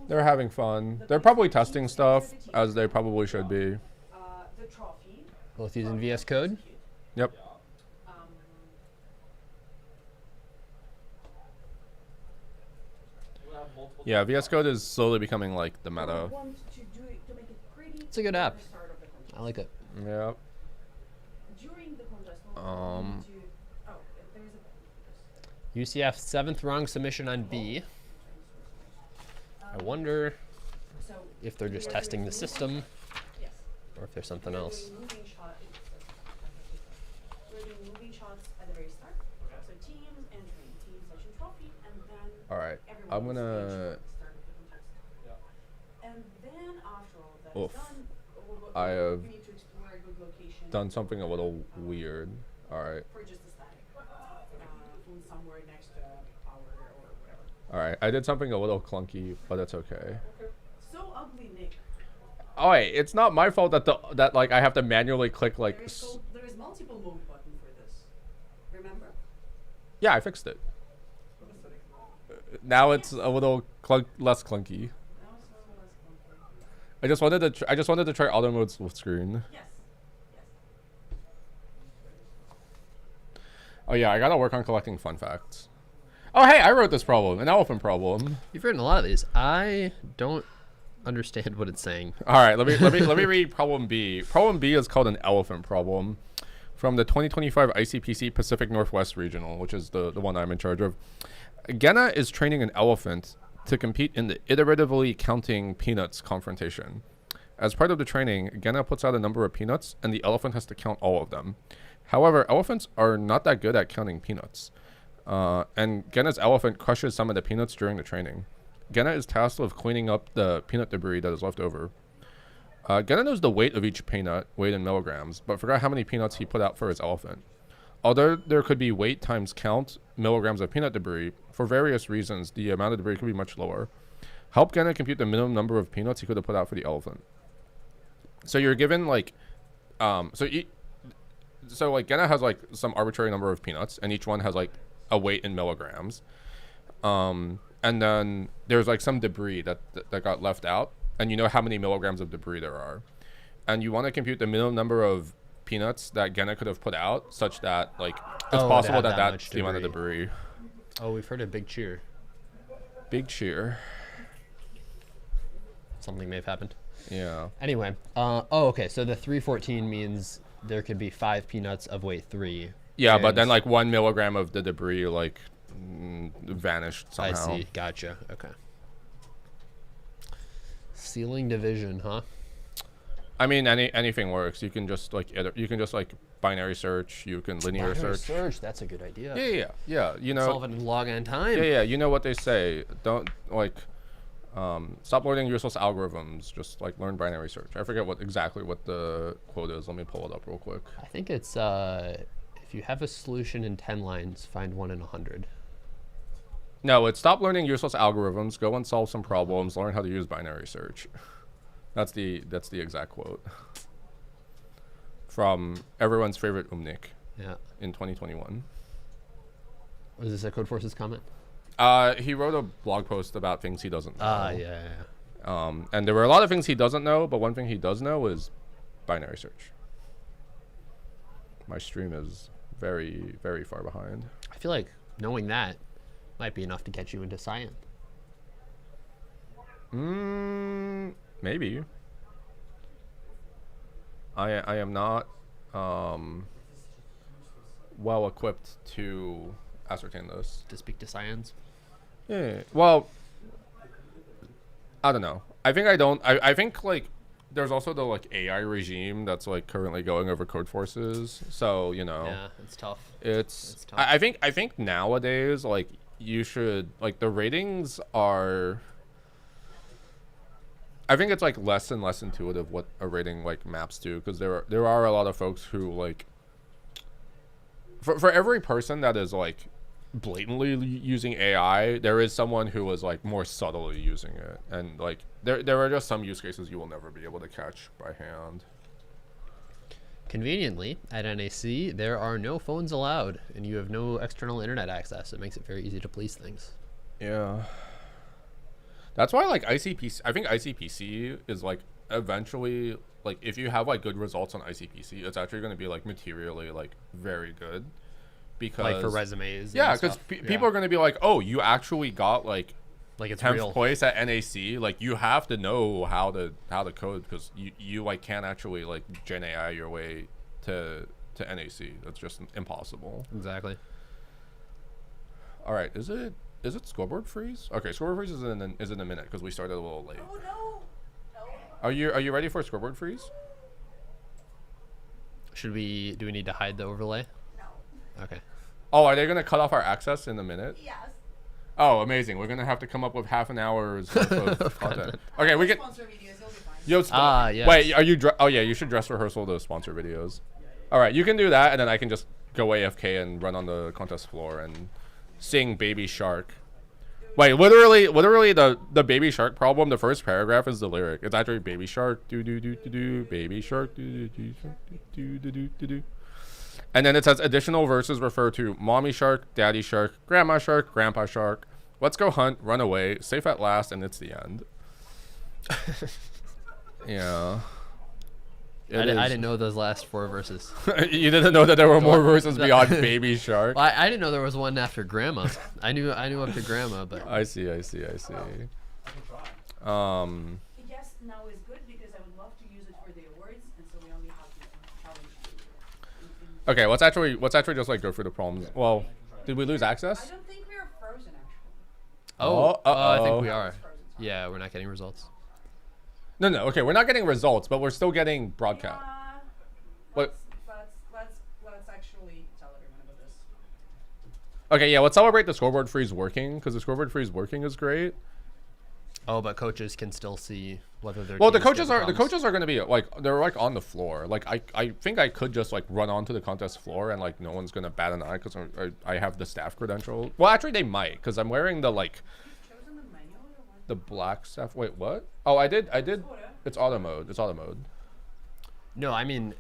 They're having fun. They're probably testing stuff, as they probably should be. Both using VS Code. Yep. Yeah, VS Code is slowly becoming like the meta. It's a good app. I like it. Yep. UCF 7th wrong submission on B. I wonder if they're just testing the system or if there's something else. All right, I'm gonna. Oof. I have done something a little weird. All right. All right, I did something a little clunky, but it's okay. So ugly, Nick. Oh wait, it's not my fault that like I have to manually click like. There is multiple mode button for this. Remember? Yeah, I fixed it. Now it's a little less clunky. I just wanted to. I just wanted to try auto mode split screen. Yes. Oh yeah, I gotta work on collecting fun facts. Oh hey, I wrote this problem, an elephant problem. You've written a lot of these. I don't understand what it's saying. All right, let me read problem B. Problem B is called an elephant problem, from the 2025 ICPC Pacific Northwest Regional, which is the one I'm in charge of. Genna is training an elephant to compete in the iteratively counting peanuts confrontation. As part of the training, Genna puts out a number of peanuts, and the elephant has to count all of them. However, elephants are not that good at counting peanuts. And Genna's elephant crushes some of the peanuts during the training. Genna is tasked with cleaning up the peanut debris that is left over. Genna knows the weight of each peanut, weighed in milligrams, but forgot how many peanuts he put out for his elephant. Although there could be weight times count milligrams of peanut debris, for various reasons, the amount of debris could be much lower. Help Genna compute the minimum number of peanuts he could have put out for the elephant. So you're given like, so like Genna has like some arbitrary number of peanuts, and each one has like a weight in milligrams. And then there's like some debris that got left out, and you know how many milligrams of debris there are. And you want to compute the minimum number of peanuts that Genna could have put out, such that like it's possible that that's the amount of debris. Oh, we've heard a big cheer. Big cheer. Something may have happened. Yeah. Anyway, okay, so the 314 means there could be 5 peanuts of weight 3. Yeah, but then like 1 milligram of the debris like vanished somehow. I see. Gotcha. Okay. Ceiling division, huh? I mean, anything works. You can just like binary search. You can linear search. That's a good idea. Yeah. You know, solve it in log n time. Yeah. You know what they say. Don't like stop learning useless algorithms. Just like learn binary search. I forget exactly what the quote is. Let me pull it up real quick. I think it's if you have a solution in 10 lines, find one in 100. No, it's stop learning useless algorithms. Go and solve some problems. Learn how to use binary search. That's the exact quote from everyone's favorite Umnik. Yeah. In 2021. Was this a Code Forces comment? He wrote a blog post about things he doesn't know. Yeah. And there were a lot of things he doesn't know, but one thing he does know is binary search. My stream is very, very far behind. I feel like knowing that might be enough to get you into science. Maybe. I am not well equipped to ascertain this. To speak to science? Yeah. Well, I don't know. I think I don't. I think like there's also the like AI regime that's like currently going over code forces. So Yeah, it's tough. it's tough. I think nowadays like you should like the ratings are. I think it's like less and less intuitive what a rating like maps to, because there are a lot of folks who like for every person that is like blatantly using AI, there is someone who is like more subtly using it, and like there are just some use cases you will never be able to catch by hand. Conveniently, at NAC, there are no phones allowed, and you have no external internet access. It makes it very easy to police things. Yeah. That's why like ICPC, I think ICPC is like eventually like if you have like good results on ICPC, it's actually going to be like materially like very good, because Like for resumes. yeah, and because stuff. people are going to be like, oh, you actually got like it's 10th real. place at NAC, like you have to know how to code, because you like can't actually like gen AI your way to NAC. That's just impossible. Exactly. All right, is it scoreboard freeze? Okay, scoreboard freeze is in a minute because we started a little late. Oh no! No. Are you ready for scoreboard freeze? Do we need to hide the overlay? No. Okay. Oh, are they gonna cut off our access in a minute? Yes. Oh, amazing! We're gonna have to come up with half an hour's worth of content. Okay, we can. Sponsor videos, you'll be fine. Yo, yes. Wait, are you? Oh yeah, you should dress rehearsal to sponsor videos. All right, you can do that, and then I can just go AFK and run on the contest floor and sing Baby Shark. Wait, literally the Baby Shark problem, the first paragraph is the lyric. It's actually Baby Shark, do do do do do, Baby Shark, do do do do do do do do. And then it says additional verses refer to Mommy Shark, Daddy Shark, Grandma Shark, Grandpa Shark. Let's go hunt, run away, safe at last, and it's the end. Yeah. I didn't know those last 4 verses. You didn't know that there were more verses beyond Baby Shark? Well, I didn't know there was one after Grandma. I knew up to Grandma, but I see. Yes, now is good because I would love to use it for the awards, and so we only have to challenge you. Okay, let's actually just like go through the problems. Well, did we lose access? I don't think we are frozen actually. I think uh-oh. we are. It's frozen. Yeah, we're not getting results. No. Okay, we're not getting results, but we're still getting broadcast. Yeah, What? let's actually tell everyone about this. Okay, yeah, let's celebrate the scoreboard freeze working, because the scoreboard freeze working is great. Oh, but coaches can still see whether they're. Well, the coaches are going to be like they're like on the floor. Like I think I could just like run onto the contest floor and like no one's gonna bat an eye because I have the staff credential. Well, actually they might, because I'm wearing the like Chosen the manual or what? the black staff. Wait, what? Oh, I did. It's auto mode. No, I mean,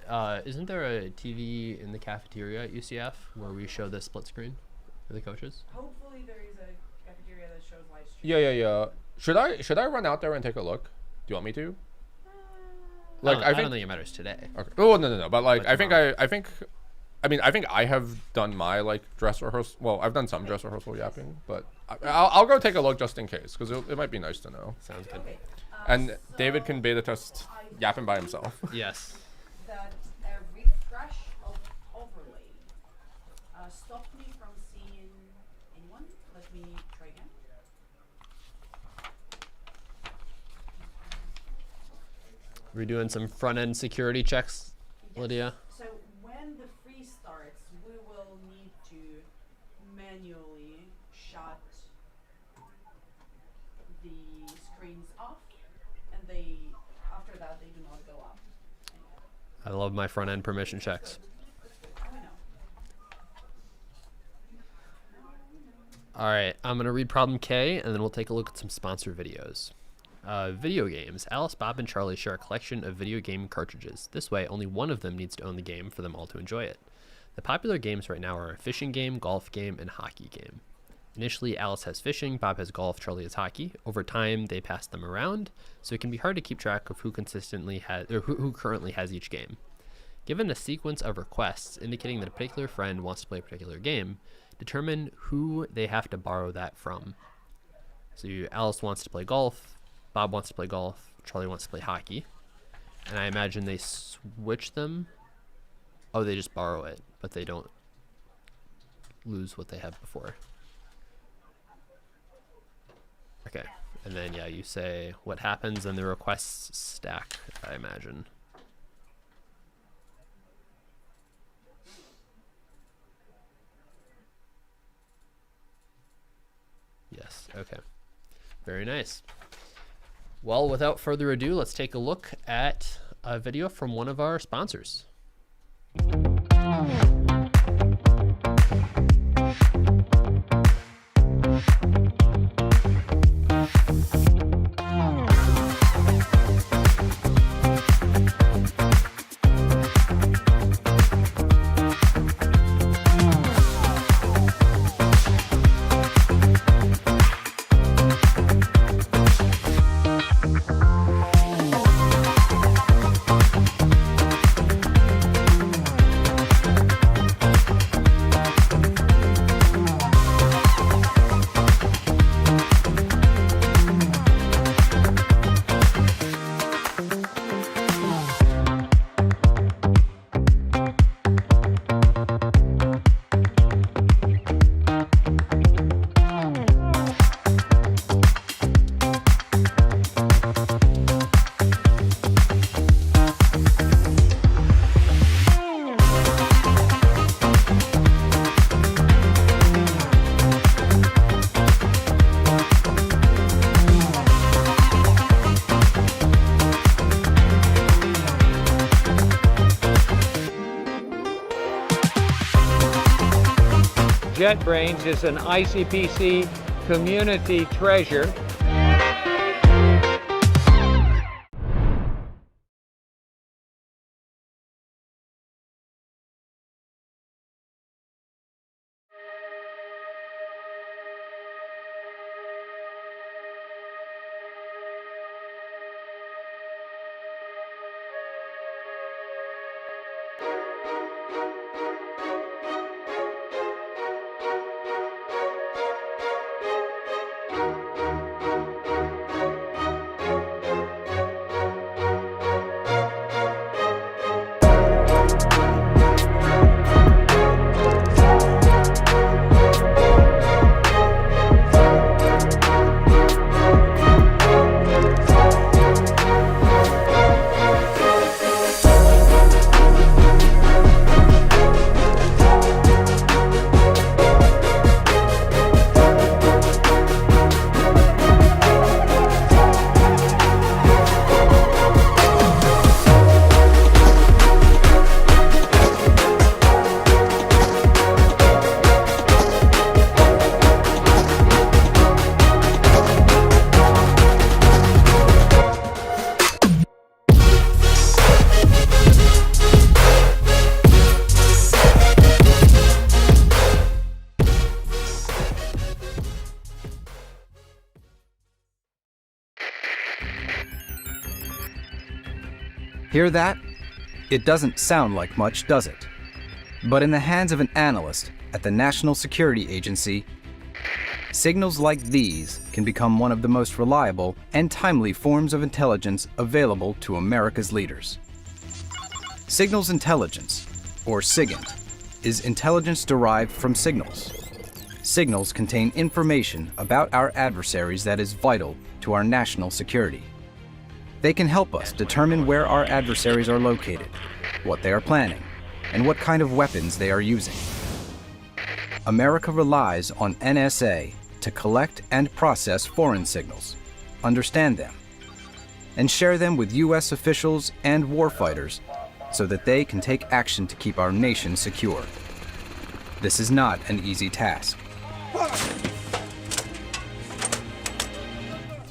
isn't there a TV in the cafeteria at UCF where we show the split screen for the coaches? Hopefully there is a cafeteria that shows live stream. Yeah. Should I run out there and take a look? Do you want me to? Like I don't think it matters today. Okay. Oh no. But like But I think I have done my like dress rehearsal. Well, I've done some dress rehearsal yapping, but I'll go take a look just in case, because it might be nice to know. Sounds good. Okay. And David can beta test yapping by himself. Yes. That a refresh of overlay stopped me from seeing anyone. Let me try again. We're doing some front end security checks, Yes. Lydia. So when the freeze starts, we will need to manually shut the screens off, and after that they do not go up. I love my front end permission checks. I know. All right, I'm gonna read problem K, and then we'll take a look at some sponsor videos. Video games. Alice, Bob, and Charlie share a collection of video game cartridges. This way, only one of them needs to own the game for them all to enjoy it. The popular games right now are a fishing game, golf game, and hockey game. Initially, Alice has fishing, Bob has golf, Charlie has hockey. Over time, they pass them around, so it can be hard to keep track of who consistently has or who currently has each game. Given a sequence of requests indicating that a particular friend wants to play a particular game, determine who they have to borrow that from. So Alice wants to play golf, Bob wants to play golf, Charlie wants to play hockey, and I imagine they switch them. Oh, they just borrow it, but they don't lose what they have before. Okay, And then, yeah, you say what happens in the requests stack, I imagine. Yes, okay. Very nice. Well, without further ado, let's take a look at a video from one of our sponsors. JetBrains is an ICPC community treasure. Hear that? It doesn't sound like much, does it? But in the hands of an analyst at the National Security Agency, signals like these can become one of the most reliable and timely forms of intelligence available to America's leaders. Signals intelligence, or SIGINT, is intelligence derived from signals. Signals contain information about our adversaries that is vital to our national security. They can help us determine where our adversaries are located, what they are planning, and what kind of weapons they are using. America relies on NSA to collect and process foreign signals, understand them, and share them with U.S. officials and warfighters so that they can take action to keep our nation secure. This is not an easy task.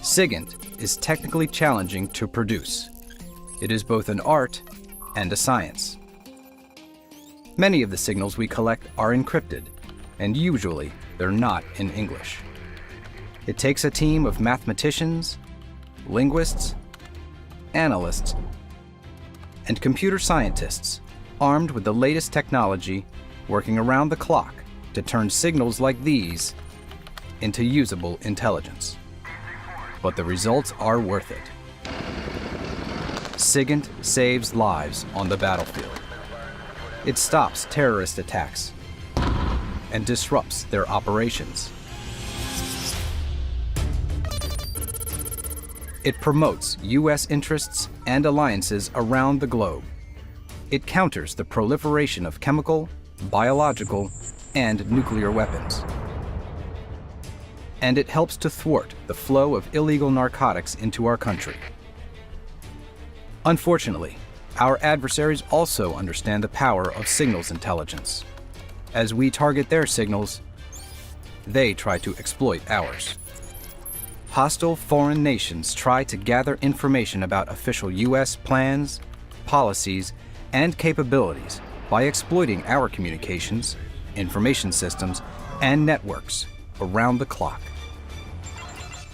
SIGINT is technically challenging to produce. It is both an art and a science. Many of the signals we collect are encrypted, and usually they're not in English. It takes a team of mathematicians, linguists, analysts, and computer scientists armed with the latest technology working around the clock to turn signals like these into usable intelligence. But the results are worth it. SIGINT saves lives on the battlefield. It stops terrorist attacks and disrupts their operations. It promotes U.S. interests and alliances around the globe. It counters the proliferation of chemical, biological, and nuclear weapons. And it helps to thwart the flow of illegal narcotics into our country. Unfortunately, our adversaries also understand the power of signals intelligence. As we target their signals, they try to exploit ours. Hostile foreign nations try to gather information about official U.S. plans, policies, and capabilities by exploiting our communications, information systems, and networks around the clock.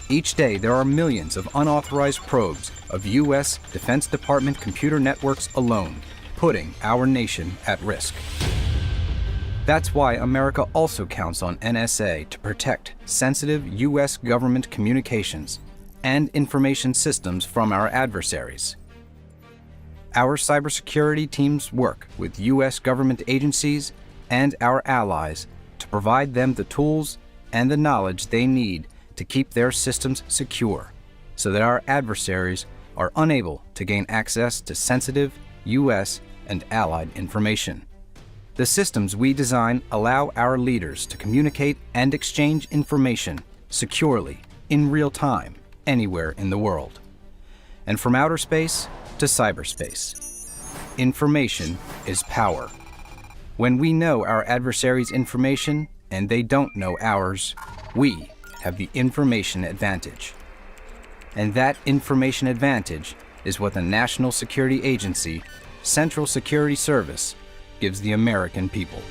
Each day, there are millions of unauthorized probes of U.S. Defense Department computer networks alone, putting our nation at risk. That's why America also counts on NSA to protect sensitive U.S. government communications and information systems from our adversaries. Our cybersecurity teams work with U.S. government agencies and our allies to provide them the tools and the knowledge they need to keep their systems secure, so that our adversaries are unable to gain access to sensitive U.S. and allied information. The systems we design allow our leaders to communicate and exchange information securely, in real time, anywhere in the world. And from outer space to cyberspace, information is power. When we know our adversaries' information and they don't know ours, we have the information advantage. And that information advantage is what the National Security Agency, Central Security Service, gives the American people.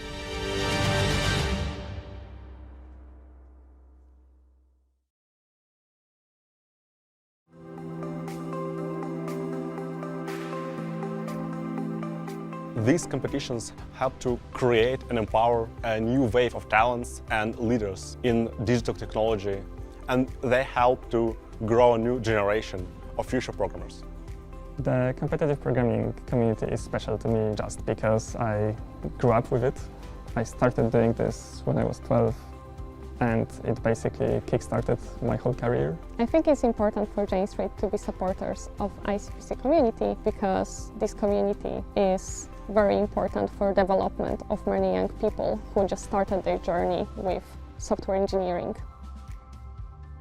These competitions help to create and empower a new wave of talents and leaders in digital technology, and they help to grow a new generation of future programmers. The competitive programming community is special to me just because I grew up with it. I started doing this when I was 12, and it basically kickstarted my whole career. I think it's important for Jane Street to be supporters of ICPC community because this community is very important for development of many young people who just started their journey with software engineering.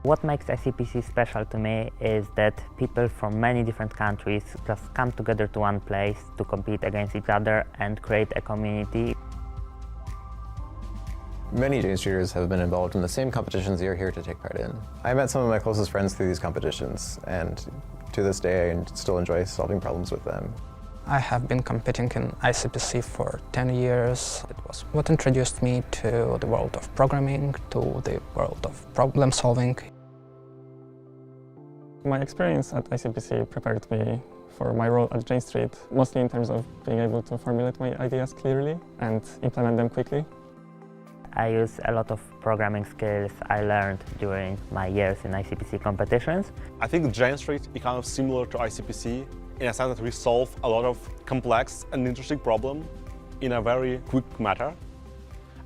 What makes ICPC special to me is that people from many different countries just come together to one place to compete against each other and create a community. Many Jane Streeters have been involved in the same competitions you're here to take part in. I met some of my closest friends through these competitions, and to this day I still enjoy solving problems with them. I have been competing in ICPC for 10 years. It was what introduced me to the world of programming, to the world of problem solving. My experience at ICPC prepared me for my role at Jane Street, mostly in terms of being able to formulate my ideas clearly and implement them quickly. I use a lot of programming skills I learned during my years in ICPC competitions. I think Jane Street is kind of similar to ICPC in a sense that we solve a lot of complex and interesting problems in a very quick matter.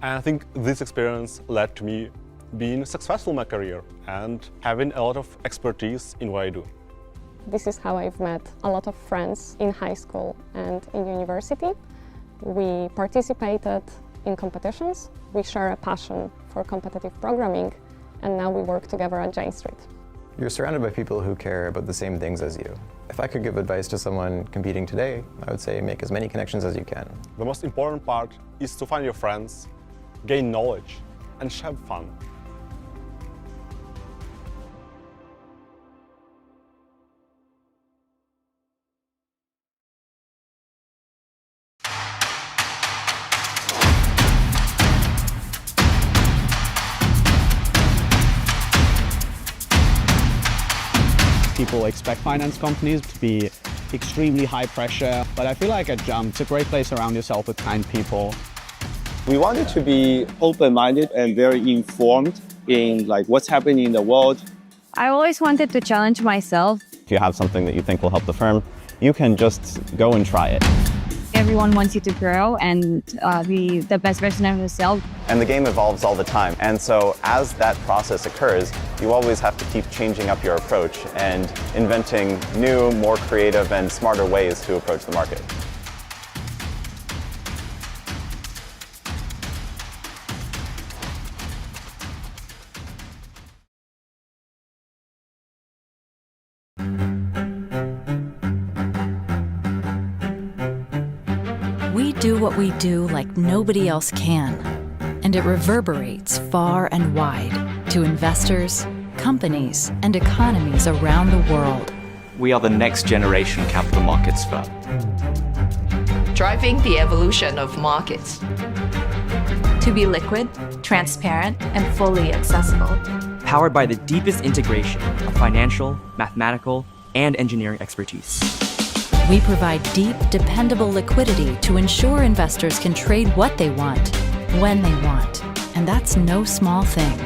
And I think this experience led to me being successful in my career and having a lot of expertise in what I do. This is how I've met a lot of friends in high school and in university. We participated in competitions, we share a passion for competitive programming, and now we work together at Jane Street. You're surrounded by people who care about the same things as you. If I could give advice to someone competing today, I would say make as many connections as you can. The most important part is to find your friends, gain knowledge, and have fun. People expect finance companies to be extremely high pressure, but I feel like at Jump, it's a great place to surround yourself with kind people. We wanted to be open-minded and very informed in what's happening in the world. I always wanted to challenge myself. If you have something that you think will help the firm, you can just go and try it. Everyone wants you to grow and be the best version of yourself. And the game evolves all the time. And so as that process occurs, you always have to keep changing up your approach and inventing new, more creative and smarter ways to approach the market. We do what we do like nobody else can, and it reverberates far and wide to investors, companies, and economies around the world. We are the next generation capital markets firm. Driving the evolution of markets. To be liquid, transparent, and fully accessible. Powered by the deepest integration of financial, mathematical, and engineering expertise. We provide deep, dependable liquidity to ensure investors can trade what they want, when they want. And that's no small thing.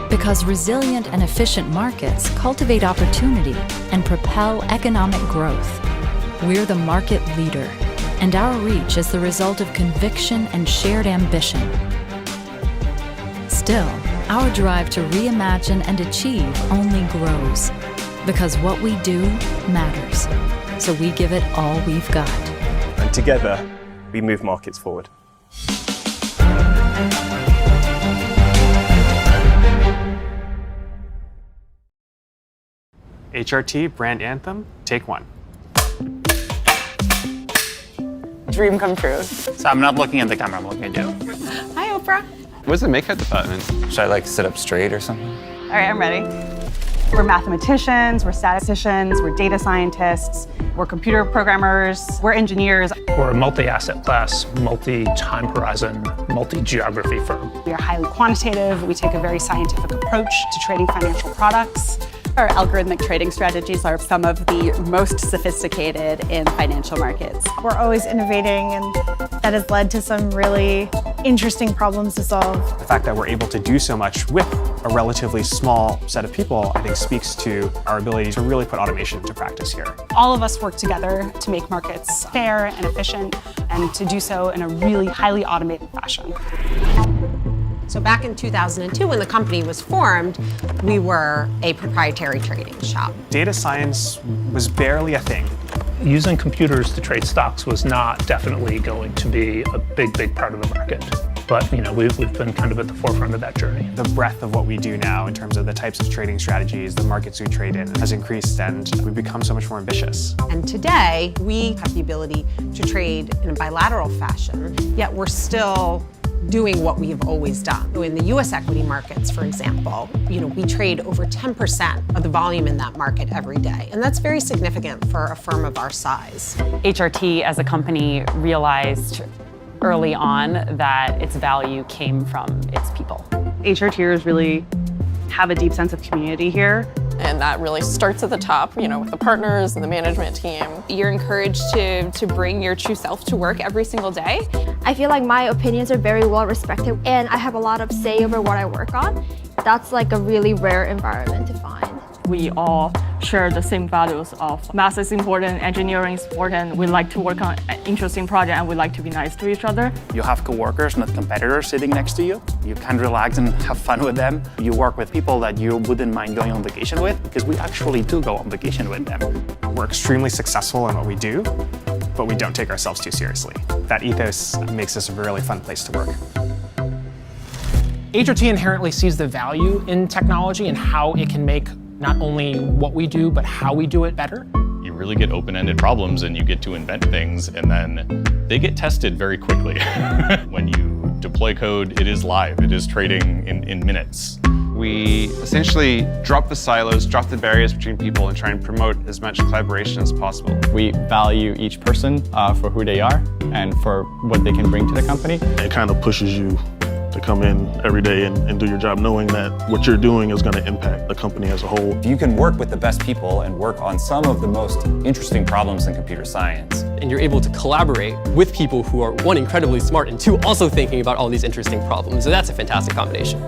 Because resilient and efficient markets cultivate opportunity and propel economic growth. We're the market leader, and our reach is the result of conviction and shared ambition. Still, our drive to reimagine and achieve only grows. Because what we do matters. So we give it all we've got. And together, we move markets forward. HRT brand anthem, take one. Dream come true. So I'm not looking at the camera, I'm looking at you. Hi, Oprah. What's the makeup department? Should I like sit up straight or something? All right, I'm ready. We're mathematicians, we're statisticians, we're data scientists, we're computer programmers, we're engineers. We're a multi-asset class, multi-time horizon, multi-geography firm. We are highly quantitative. We take a very scientific approach to trading financial products. Our algorithmic trading strategies are some of the most sophisticated in financial markets. We're always innovating, and that has led to some really interesting problems to solve. The fact that we're able to do so much with a relatively small set of people, I think speaks to our ability to really put automation into practice here. All of us work together to make markets fair and efficient, and to do so in a really highly automated fashion. So back in 2002, when the company was formed, we were a proprietary trading shop. Data science was barely a thing. Using computers to trade stocks was not definitely going to be a big part of the market. But we've been kind of at the forefront of that journey. The breadth of what we do now in terms of the types of trading strategies, the markets we trade in has increased, and we've become so much more ambitious. And today, we have the ability to trade in a bilateral fashion, yet we're still doing what we have always done. In the US equity markets, for example, we trade over 10% of the volume in that market every day. And that's very significant for a firm of our size. HRT as a company realized early on that its value came from its people. HRTers really have a deep sense of community here. And that really starts at the top, with the partners and the management team. You're encouraged to bring your true self to work every single day. I feel like my opinions are very well respected, and I have a lot of say over what I work on. That's like a really rare environment to find. We all share the same values of math is important, engineering is important. We like to work on an interesting project, and we like to be nice to each other. You have coworkers, not competitors, sitting next to you. You can relax and have fun with them. You work with people that you wouldn't mind going on vacation with, because we actually do go on vacation with them. We're extremely successful in what we do, but we don't take ourselves too seriously. That ethos makes us a really fun place to work. HRT inherently sees the value in technology and how it can make not only what we do, but how we do it better. You really get open-ended problems and you get to invent things, and then they get tested very quickly. When you deploy code, it is live. It is trading in minutes. We essentially drop the silos, drop the barriers between people, and try and promote as much collaboration as possible. We value each person for who they are and for what they can bring to the company. It kind of pushes you to come in every day and do your job knowing that what you're doing is going to impact the company as a whole. If you can work with the best people and work on some of the most interesting problems in computer science, and you're able to collaborate with people who are, one, incredibly smart, and two, also thinking about all these interesting problems, so that's a fantastic combination.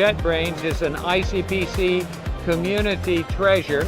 JetBrains is an ICPC community treasure.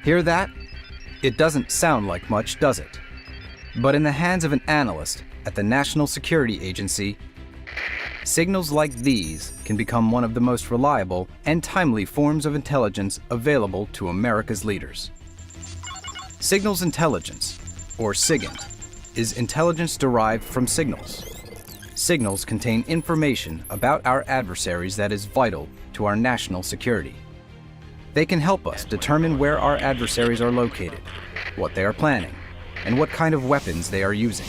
Hear that? It doesn't sound like much, does it? But in the hands of an analyst at the National Security Agency, signals like these can become one of the most reliable and timely forms of intelligence available to America's leaders. Signals intelligence, or SIGINT, is intelligence derived from signals. Signals contain information about our adversaries that is vital to our national security. They can help us determine where our adversaries are located, what they are planning, and what kind of weapons they are using.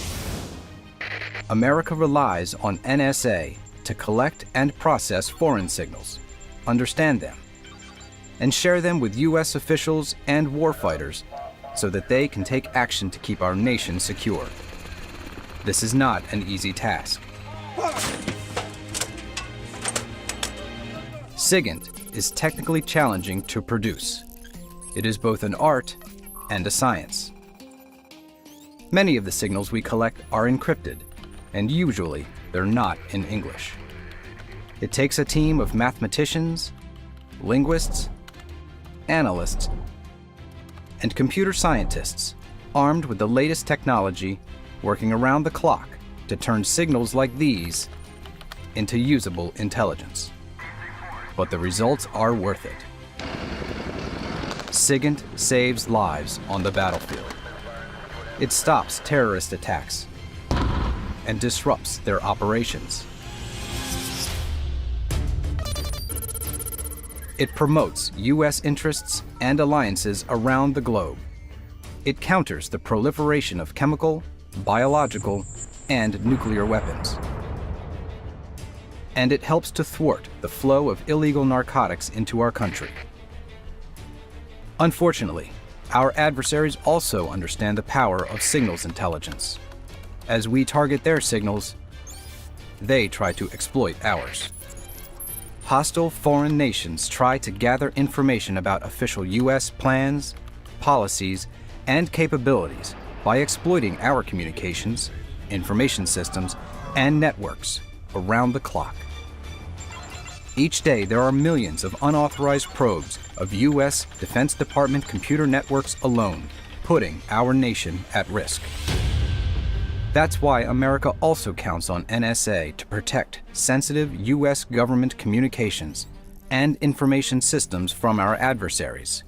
America relies on NSA to collect and process foreign signals, understand them, and share them with U.S. officials and warfighters so that they can take action to keep our nation secure. This is not an easy task. SIGINT is technically challenging to produce. It is both an art and a science. Many of the signals we collect are encrypted, and usually they're not in English. It takes a team of mathematicians, linguists, analysts, and computer scientists armed with the latest technology working around the clock to turn signals like these into usable intelligence. But the results are worth it. SIGINT saves lives on the battlefield. It stops terrorist attacks and disrupts their operations. It promotes U.S. interests and alliances around the globe. It counters the proliferation of chemical, biological, and nuclear weapons. And it helps to thwart the flow of illegal narcotics into our country. Unfortunately, our adversaries also understand the power of signals intelligence. As we target their signals, they try to exploit ours. Hostile foreign nations try to gather information about official U.S. plans, policies, and capabilities by exploiting our communications, information systems, and networks around the clock. Each day, there are millions of unauthorized probes of U.S. Defense Department computer networks alone, putting our nation at risk. That's why America also counts on NSA to protect sensitive U.S. government communications and information systems from our adversaries.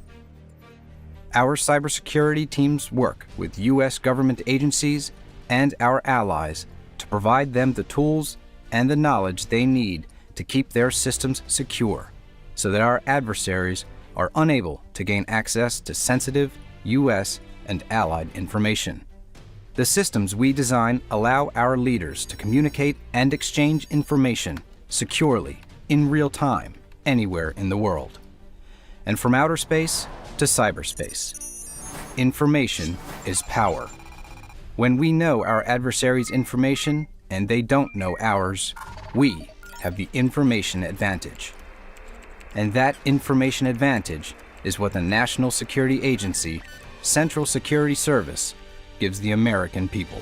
Our cybersecurity teams work with U.S. government agencies and our allies to provide them the tools and the knowledge they need to keep their systems secure, so that our adversaries are unable to gain access to sensitive U.S. and allied information. The systems we design allow our leaders to communicate and exchange information securely, in real time, anywhere in the world. And from outer space to cyberspace, information is power. When we know our adversaries' information and they don't know ours, we have the information advantage. And that information advantage is what the National Security Agency, Central Security Service, gives the American people.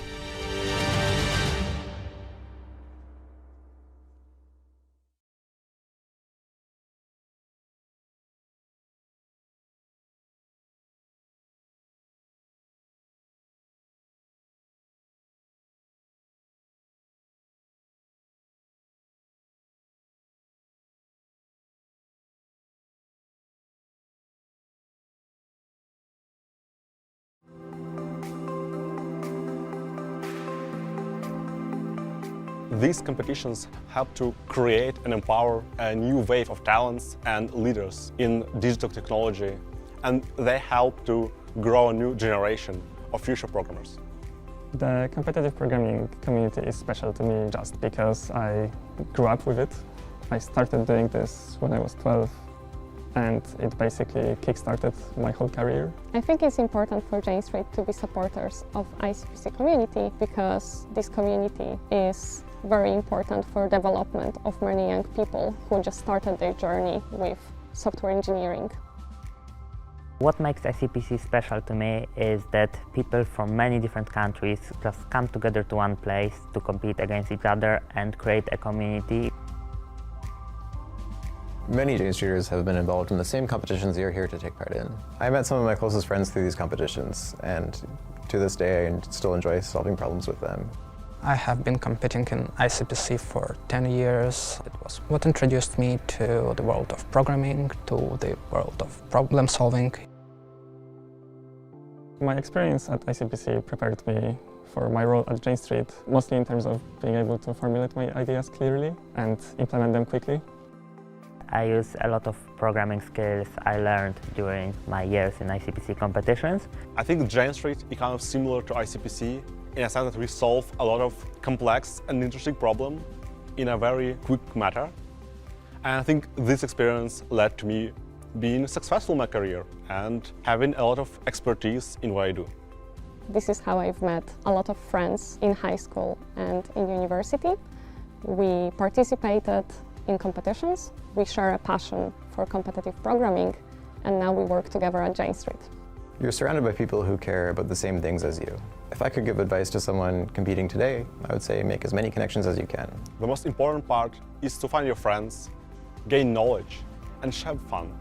These competitions help to create and empower a new wave of talents and leaders in digital technology, and they help to grow a new generation of future programmers. The competitive programming community is special to me just because I grew up with it. I started doing this when I was 12, and it basically kickstarted my whole career. I think it's important for Jane Street to be supporters of ICPC community because this community is very important for development of many young people who just started their journey with software engineering. What makes ICPC special to me is that people from many different countries just come together to one place to compete against each other and create a community. Many Jane Streeters have been involved in the same competitions you're here to take part in. I met some of my closest friends through these competitions, and to this day I still enjoy solving problems with them. I have been competing in ICPC for 10 years. It was what introduced me to the world of programming, to the world of problem solving. My experience at ICPC prepared me for my role at Jane Street, mostly in terms of being able to formulate my ideas clearly and implement them quickly. I use a lot of programming skills I learned during my years in ICPC competitions. I think Jane Street is kind of similar to ICPC in a sense that we solve a lot of complex and interesting problems in a very quick matter. And I think this experience led to me being successful in my career and having a lot of expertise in what I do. This is how I've met a lot of friends in high school and in university. We participated in competitions, we share a passion for competitive programming, and now we work together at Jane Street. You're surrounded by people who care about the same things as you. If I could give advice to someone competing today, I would say make as many connections as you can. The most important part is to find your friends, gain knowledge, and have fun.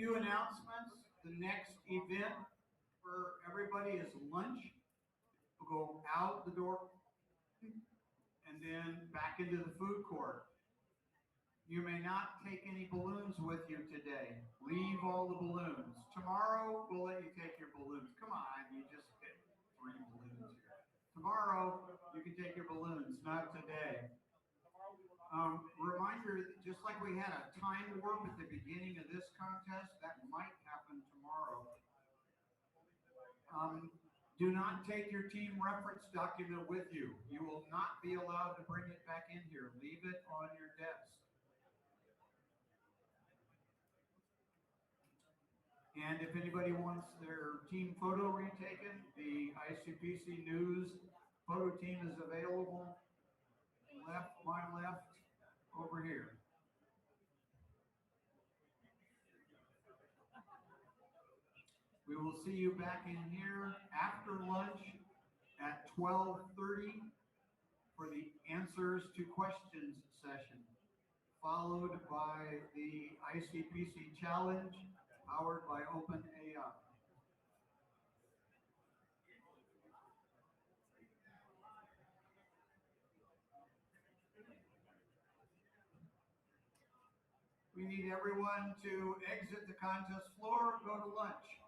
few announcements. The next event for everybody is lunch. We'll go out the door and then back into the food court. You may not take any balloons with you today. Leave all the balloons. Tomorrow, we'll let you take your balloons. Come on, you just get 3 balloons here. Tomorrow, you can take your balloons, not today. Reminder, that just like we had a time warp at the beginning of this contest, that might happen tomorrow. Do not take your team reference document with you. You will not be allowed to bring it back in here. Leave it on your desk. And if anybody wants their team photo retaken, the ICPC News photo team is available. Left, my left, over here. We will see you back in here after lunch at 12:30 for the answers to questions session, followed by the ICPC challenge powered by OpenAI. We need everyone to exit the contest floor and go to lunch.